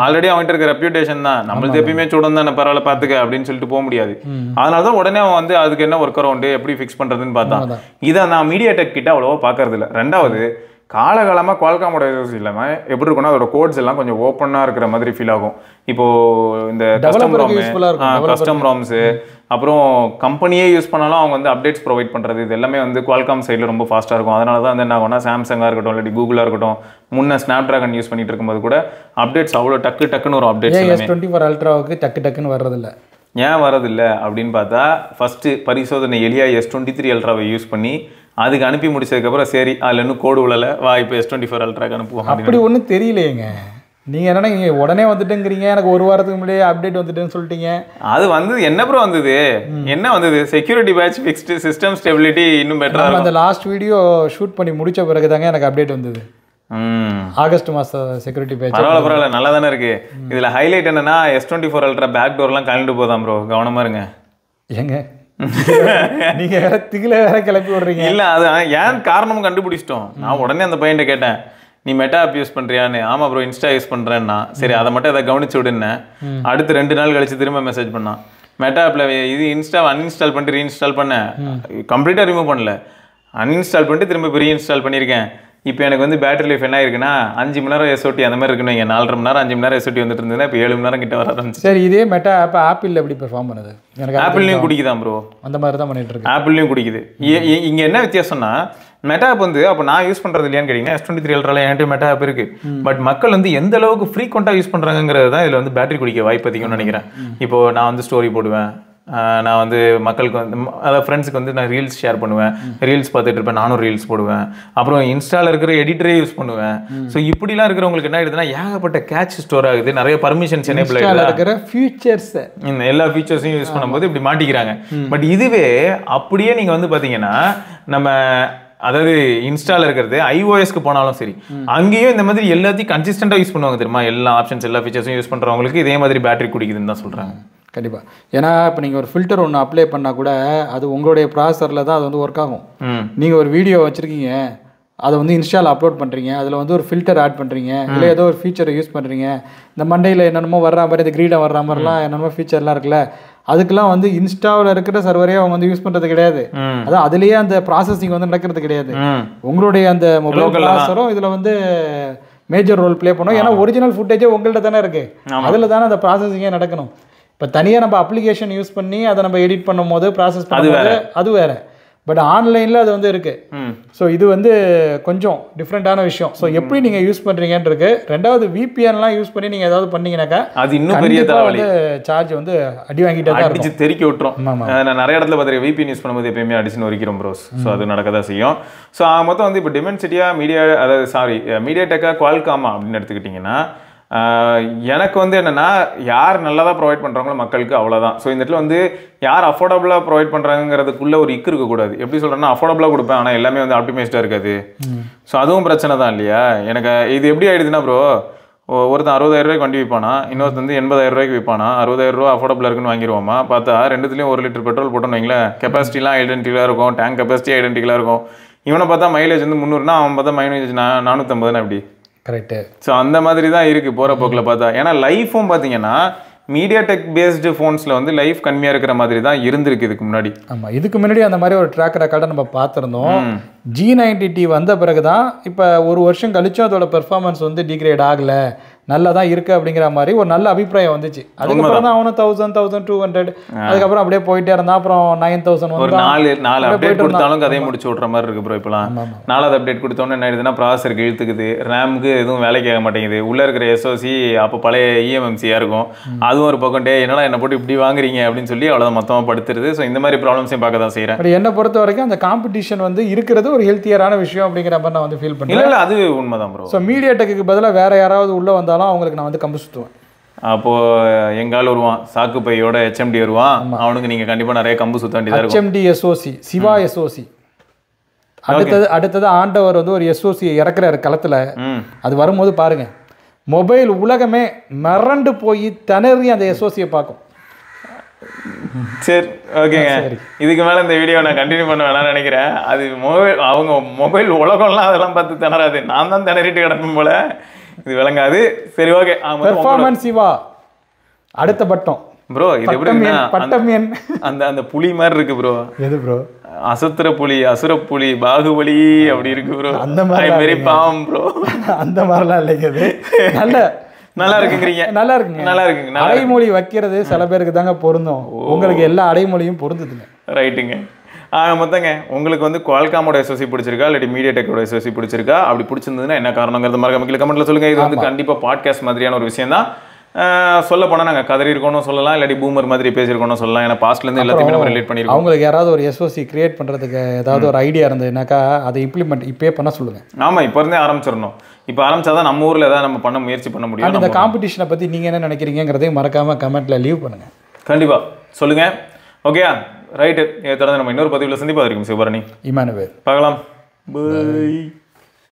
ஆல்ரெடி அவன்கிட்ட இருக்க ரெப்யூட்டேஷன் தான், நம்மளுக்கு எப்பயுமே சூடம் தானே பரவாயில்ல பார்த்துக்க அப்படின்னு சொல்லிட்டு போக முடியாது. அதனால தான் உடனே அவன் வந்து அதுக்கு என்ன ஒர்க் அரவுண்டு எப்படி ஃபிக்ஸ் பண்ணுறதுன்னு பார்த்தான். இதை நான் மீடியாடெக் கிட்ட அவ்வளோவா பார்க்கறது இல்லை. ரெண்டாவது காலகாலமாக குவால்காமோட SoC இல்லாமல் எப்படி இருக்குன்னா அதோட கோட்ஸ் எல்லாம் கொஞ்சம் ஓப்பனாக இருக்கிற மாதிரி ஃபீல் ஆகும். இப்போது இந்த கஸ்டம் ராம்ஸு அப்புறம் கம்பெனியே யூஸ் பண்ணாலும் அவங்க வந்து அப்டேட்ஸ் ப்ரொவைட் பண்ணுறது இது எல்லாமே வந்து குவால்காம் சைடில் ரொம்ப ஃபாஸ்ட்டாக இருக்கும். அதனால தான் வந்து என்ன ஆகும்னா சாம்சங்காக இருக்கட்டும் இல்லாட்டி கூகுளாக இருக்கட்டும் முன்னே ஸ்னாப் ட்ராகன் யூஸ் பண்ணிட்டு இருக்கும்போது கூட அப்டேட்ஸ் அவ்வளோ டக்குன்னு ஒரு அப்டேட்ஸ் S24 அல்ட்ராவுக்கு டக்குன்னு வர்றதில்ல. ஏன் வரதில்லை அப்படின்னு பார்த்தா ஃபஸ்ட்டு பரிசோதனை எளியா S23 அல்ட்ராவை யூஸ் பண்ணி அதுக்கு அனுப்பி முடிச்சதுக்கப்புறம் சரி அதில் இன்னும் கோடு உள்ளலை வா இப்போ S24 அல்ட்ராக்கு அனுப்புவோம். அப்படி ஒன்றும் தெரியலையேங்க. நீங்கள் என்னன்னா நீங்கள் உடனே வந்துட்டுங்கிறீங்க, எனக்கு ஒரு வாரத்துக்கு முன்னாடியே அப்டேட் வந்துட்டுன்னு சொல்லிட்டீங்க. அது வந்து என்ன ப்ரோ வந்தது, என்ன வந்தது, security patch fixed, system stability இன்னும் பெட்டராக. அந்த லாஸ்ட் வீடியோ ஷூட் பண்ணி முடிச்ச பிறகு தாங்க எனக்கு அப்டேட் வந்தது. ஆகஸ்ட் மாதம் செக்யூரிட்டி பேட்ச். பரவாயில்ல நல்லா தானே இருக்கு. இதில் ஹைலைட் என்னன்னா S24 அல்ட்ரா பேக் டோர்லாம் கலந்து போதாம் ப்ரோ, கவனமாக இருங்க. ஏங்க நீங்க வேற திகில வேற கிளப்பி விடுறீங்க. இல்ல அது ஏன் காரணமும் கண்டுபிடிச்சிட்டோம். நான் உடனே அந்த பையன்ட்ட கேட்டேன், நீ மெட்டா ஆப் யூஸ் பண்றியான்னு. ஆமா ப்ரோ இன்ஸ்டா யூஸ் பண்றேன்னா. சரி அதை மட்டும் அதை கவனிச்சு விடுன்னு. அடுத்து 2 நாள் கழிச்சு திரும்ப மெசேஜ் பண்ணான், மெட்டா ஆப்ல இது இன்ஸ்டா அன்இன்ஸ்டால் பண்ணிட்டு ரீஇன்ஸ்டால் பண்ண, கம்ப்ளீட்டா ரிமூவ் பண்ணல, அன்இன்ஸ்டால் பண்ணிட்டு திரும்ப ரீஇன்ஸ்டால் பண்ணியிருக்கேன். இப்போ எனக்கு வந்து பேட்டரி லைஃப் என்ன இருக்குன்னா 5 மணி நேரம் SOT அந்த மாதிரி இருக்குன்னு, 4.5 மணி நேரம் 5 மணி நேரம் SOT வந்துட்டு இருந்ததுன்னா இப்போ 7 மணி நேரம் கிட்ட வர ஆரம்பிச்சு. சரி இதே மெட்டா ஆப் ஆப்பிள் எப்படி பெர்ஃபார்ம் பண்ணுது? எனக்கு ஆப்பிள்லையும் குடிக்குதான் ப்ரோ, அந்த மாதிரி தான் பண்ணிட்டு இருக்கு. ஆப்பிள்லையும் குடிக்குது. இங்கே என்ன வித்தியாசம்னா மெட்டா ஆப் வந்து அப்போ நான் யூஸ் பண்ணுறது இல்லையான்னு கேட்டிங்கன்னா S23 அல்ட்ரால என்கிட்ட மெட்டா ஆப் இருக்கு. பட் மக்கள் வந்து எந்த அளவுக்கு ஃப்ரீக்வெண்ட்டாக யூஸ் பண்ணுறாங்கிறது தான் இதில் வந்து பேட்டரி குடிக்க வாய்ப்பு அதிகம்னு நினைக்கிறேன். இப்போ நான் வந்து ஸ்டோரி போடுவேன், நான் வந்து மக்களுக்கு வந்து அதாவது ஃப்ரெண்ட்ஸுக்கு வந்து நான் ரீல்ஸ் ஷேர் பண்ணுவேன், ரீல்ஸ் பார்த்துட்டு இருப்பேன், நானும் ரீல்ஸ் போடுவேன், அப்புறம் இன்ஸ்டாவில் இருக்கிற எடிட்டரே யூஸ் பண்ணுவேன். ஸோ இப்படிலாம் இருக்கிறவங்களுக்கு என்ன ஆயிடுதுன்னா ஏகப்பட்ட கேட்ச் ஸ்டோர் ஆகுது, நிறைய பர்மிஷன்ஸ் எனேபிள் இருக்கிற ஃபீச்சர்ஸ் இந்த எல்லா ஃபீச்சர்ஸையும் யூஸ் பண்ணும்போது இப்படி மாட்டிக்கிறாங்க. பட் இதுவே அப்படியே நீங்கள் வந்து பார்த்தீங்கன்னா நம்ம அதாவது இன்ஸ்டால இருக்கிறது iOSக்கு போனாலும் சரி அங்கேயும் இந்த மாதிரி எல்லாத்தையும் கன்சிஸ்டண்டாக யூஸ் பண்ணுவாங்க தெரியுமா. எல்லா ஆப்ஷன்ஸ் எல்லா ஃபீச்சர்ஸும் யூஸ் பண்ணுறவங்களுக்கு இதே மாதிரி பேட்டரி குடிக்குதுன்னு தான் சொல்கிறாங்க. கண்டிப்பாக. ஏன்னா இப்போ நீங்கள் ஒரு ஃபில்டர் ஒன்று அப்ளை பண்ணால் கூட அது உங்களுடைய ப்ராசரில் தான் அது வந்து ஒர்க் ஆகும். நீங்கள் ஒரு வீடியோ வச்சுருக்கீங்க, அதை வந்து இன்ஸ்டாவில் அப்லோட் பண்ணுறீங்க, அதில் வந்து ஒரு ஃபில்டர் ஆட் பண்ணுறீங்க, இல்லை ஏதோ ஒரு ஃபீச்சரை யூஸ் பண்ணுறீங்க, இந்த மண்டையில் என்னென்னமோ வர்ற மாதிரி இந்த கிரீடம் வர்ற மாதிரிலாம் என்னென்னமோ ஃபீச்சர்லாம் இருக்குல்ல, அதுக்கெல்லாம் வந்து இன்ஸ்டாவில் இருக்கிற சர்வரே அவங்க வந்து யூஸ் பண்ணுறது கிடையாது. அதான் அதுலேயே அந்த ப்ராசஸிங் வந்து நடக்கிறது கிடையாது. உங்களுடைய அந்த மொபைல் ப்ராசரும் இதில் வந்து மேஜர் ரோல் ப்ளே பண்ணும். ஏன்னா ஒரிஜினல் ஃபுட்டேஜே உங்கள்கிட்ட தானே இருக்குது, அதில் தானே அந்த ப்ராசஸிங்கே நடக்கணும். இப்போ தனியாக நம்ம அப்ளிகேஷன் யூஸ் பண்ணி அதை நம்ம எடிட் பண்ணும் போது ப்ராசஸ் பண்ணும்போது அது வேறு. பட் ஆன்லைனில் அது வந்து இருக்குது. ஸோ இது வந்து கொஞ்சம் டிஃப்ரெண்ட்டான விஷயம். ஸோ எப்படி நீங்கள் யூஸ் பண்ணுறீங்கன்னு இருக்கு. ரெண்டாவது VPNலாம் யூஸ் பண்ணி நீங்கள் ஏதாவது பண்ணீங்கன்னாக்கா அது இன்னும் பெரிய வந்து சார்ஜ் வந்து அடி வாங்கிட்டே தான் அடிச்சு தெறிக்க விட்டுரும். நான் நிறைய இடத்துல பார்த்துருக்கேன், VPN யூஸ் பண்ணும்போது எப்பயுமே அடிச்சுன்னு வரைக்கிறோம் ப்ரோஸ். ஸோ அது நடக்க தான் செய்யும். ஸோ மொத்தம் வந்து இப்போ டிமென்சிட்டியாக மீடியாடெக்கா குவால்காமா அப்படின்னு எடுத்துக்கிட்டிங்கன்னா எனக்கு வந்து என்னென்னா யார் நல்லதாக ப்ரொவைட் பண்ணுறாங்களோ மக்களுக்கு அவ்வளோதான். ஸோ இந்த இடத்துல வந்து யார் அஃபோர்டபுளாக ப்ரொவைட் பண்ணுறாங்கிறதுக்குள்ளே ஒரு இக்கு இருக்கக்கூடாது. எப்படி சொல்கிறேன்னா அஃபோர்டபுளாக கொடுப்பேன் ஆனால் எல்லாமே வந்து ஆப்டிமைஸ்டாக இருக்காது. ஸோ அதுவும் பிரச்சனை தான் இல்லையா. எனக்கு இது எப்படி ஆகிடுதுன்னா ப்ரோ, ஒருத்தன் 60,000 ரூபாய்க்கு வண்டி விற்பானா, இன்னொருத்தன் வந்து 80,000 ரூபாய்க்கு விற்பானா. 60,000 ரூபா அஃபோர்டபுளாக இருக்குன்னு வாங்கிடுவோமா, பார்த்தா ரெண்டுத்துலேயும் 1 லிட்டர் பெட்ரோல் போட்டோன்னு வைங்களேன், கெப்பாசிட்டிலாம் ஐடென்டிக்கலாக இருக்கும், டேங்க் கெப்பாசிட்டி ஐடென்டிக்கலாக இருக்கும். இவனை பார்த்தா மைலேஜ் வந்து 300னா அவன் பார்த்தா மைலேஜ் 450 எப்படி. கரெக்டு. ஸோ அந்த மாதிரி தான் இருக்குது போகிற போக்கில் பார்த்தா. ஏன்னா லைஃபும் பார்த்தீங்கன்னா மீடியாடெக் பேஸ்டு ஃபோன்ஸில் வந்து லைஃப் கம்மியாக இருக்கிற மாதிரி தான் இருந்திருக்கு இதுக்கு முன்னாடி. ஆமாம், இதுக்கு முன்னாடி அந்த மாதிரி ஒரு ட்ராக் ரெக்கார்டை நம்ம பார்த்துருந்தோம். G90T வந்த பிறகு தான் இப்போ ஒரு வருஷம் கழிச்சும் அதோட பெர்ஃபார்மன்ஸ் வந்து டிகிரேட் ஆகலை, நல்லா தான் இருக்குது அப்படிங்கிற மாதிரி ஒரு நல்ல அபிப்பிராயம் வந்துச்சு. அதுக்கப்புறம் தான் அவனும் 1000, 1200 அதுக்கப்புறம் அப்படியே போயிட்டே இருந்தான். அப்புறம் 9000 ஒரு 4 அப்டேட் கொடுத்தாலும் கதையை முடிச்சு விட்ற மாதிரி இருக்கு ப்ரோ. இப்போலாம் 4வது அப்டேட் கொடுத்தோன்னே என்ன ஆயிடுதுன்னா ப்ராசருக்கு இழுத்துக்குது, ரேமுக்கு எதுவும் வேலைக்கு ஆக மாட்டேங்குது, உள்ளே இருக்கிற SOC அப்போ பழைய EMMCயாக இருக்கும், அதுவும் ஒரு பக்கம் என்னடா என்ன போட்டு இப்படி வாங்குறீங்க அப்படின்னு சொல்லி அவ்வளோதான் மொத்தமாக படுத்துருது. ஸோ இந்த மாதிரி ப்ராப்ளம்ஸையும் பார்க்க தான் செய்கிறேன். பட் என்னை பொறுத்த வரைக்கும் அந்த காம்படிஷன் வந்து இருக்கிறது ஒரு ஹெல்த்தியரான விஷயம் அப்படிங்கிற மாதிரி நான் வந்து ஃபீல் பண்ணுறேன். இல்லை அது உண்மைதான் ப்ரோ. ஸோ மீடியாடெக்கு பதிலாக வேற யாராவது உள்ளே வந்தாலும் அவங்களுக்கு நான் வந்து கம்பு சுற்றுவேன். அப்போது எங்கால் வருவான் சாக்கு பையோட HMD வருவான், அவனுக்கு நீங்கள் கண்டிப்பாக நிறைய கம்பு சுற்ற வேண்டியதாக இருக்கும். HMD SOC சிவா SOC அடுத்தது ஆண்டவர் வந்து ஒரு SOC இறக்குறாரு களத்தில். அது வரும்போது பாருங்க மொபைல் உலகமே மிரண்டு போய் திணறி அந்த SOCயை பார்க்கும். சரி ஓகேங்க, இதுக்கு மேலே இந்த வீடியோ நான் கண்டினியூ பண்ண வேணாம்னு நினைக்கிறேன். அது அவங்க மொபைல் உலகம்லாம் அதெல்லாம் பார்த்து திணறாது, நான் தான் திணறிட்டு கிடப்பேன் போல, இது விளங்காது. சரி ஓகே, பெர்ஃபார்மன்ஸ் சிவா அடுத்த பட்டம் ப்ரோ. இது எப்படி பட்டம் எண் அந்த அந்த புலி மாதிரி இருக்கு ப்ரோ. எது ப்ரோ? அசத்திர புலி அசுரப்புலி பாகுபலி அப்படி இருக்கு ப்ரோ. அந்த மாதிரி வெரி பாவம் ப்ரோ. அந்த மாதிரிலாம் இல்லைங்க. அது நல்லா இருக்குங்கிறீங்க. நல்லா இருக்குங்க. நல்லா இருக்குங்க. அடைமொழி வைக்கிறது சில பேருக்கு தாங்க பொருந்தும். உங்களுக்கு எல்லா அடைமொழியும் பொருந்துதுங்க. ரைட்டுங்க. மொத்தங்க உங்களுக்கு வந்து குவால்காமோட SoC பிடிச்சிருக்கா இல்லாட்டி மீடியாடெக்கோட SoC பிடிச்சிருக்கா? அப்படி பிடிச்சிருந்ததுன்னா என்ன காரணங்கிறது மறக்காம கீழே கமெண்ட்ல சொல்லுங்க. இது வந்து கண்டிப்பா பாட்காஸ்ட் மாதிரியான ஒரு விஷயம் தான். சொல்ல போனால் நாங்கள் கதறி இருக்கோம்னு சொல்லலாம், இல்லாட்டி பூமர் மாதிரி பேசியிருக்கோம்னு சொல்லலாம். ஏன்னா பாஸ்ட்லேருந்து எல்லாத்தையுமே நம்ம ரிலேட் பண்ணியிருக்கோம். அவங்களுக்கு யாராவது ஒரு SoC கிரியேட் பண்ணுறதுக்கு ஏதாவது ஒரு ஐடியா இருந்ததுனாக்கா அதை இம்ப்ளிமெண்ட் இப்போயே பண்ண சொல்லுங்கள். ஆமாம், இப்போ இருந்தே ஆரம்பிச்சிடணும். இப்போ ஆரம்பிச்சா தான் நம்ம ஊரில் ஏதாவது நம்ம பண்ண முயற்சி பண்ண முடியும். இந்த காம்படிஷனை பற்றி நீங்கள் என்ன நினைக்கிறீங்கிறதையும் மறக்காமல் கமெண்ட்டில் லீவ் பண்ணுங்கள். கண்டிப்பாக சொல்லுங்கள். ஓகேயா, ரைட்டு. இதை தொடர்ந்து நம்ம இன்னொரு பதிவில் சந்திப்பா இருக்கும். சிவபரணி, இமானுவேல். பார்க்கலாம். பை.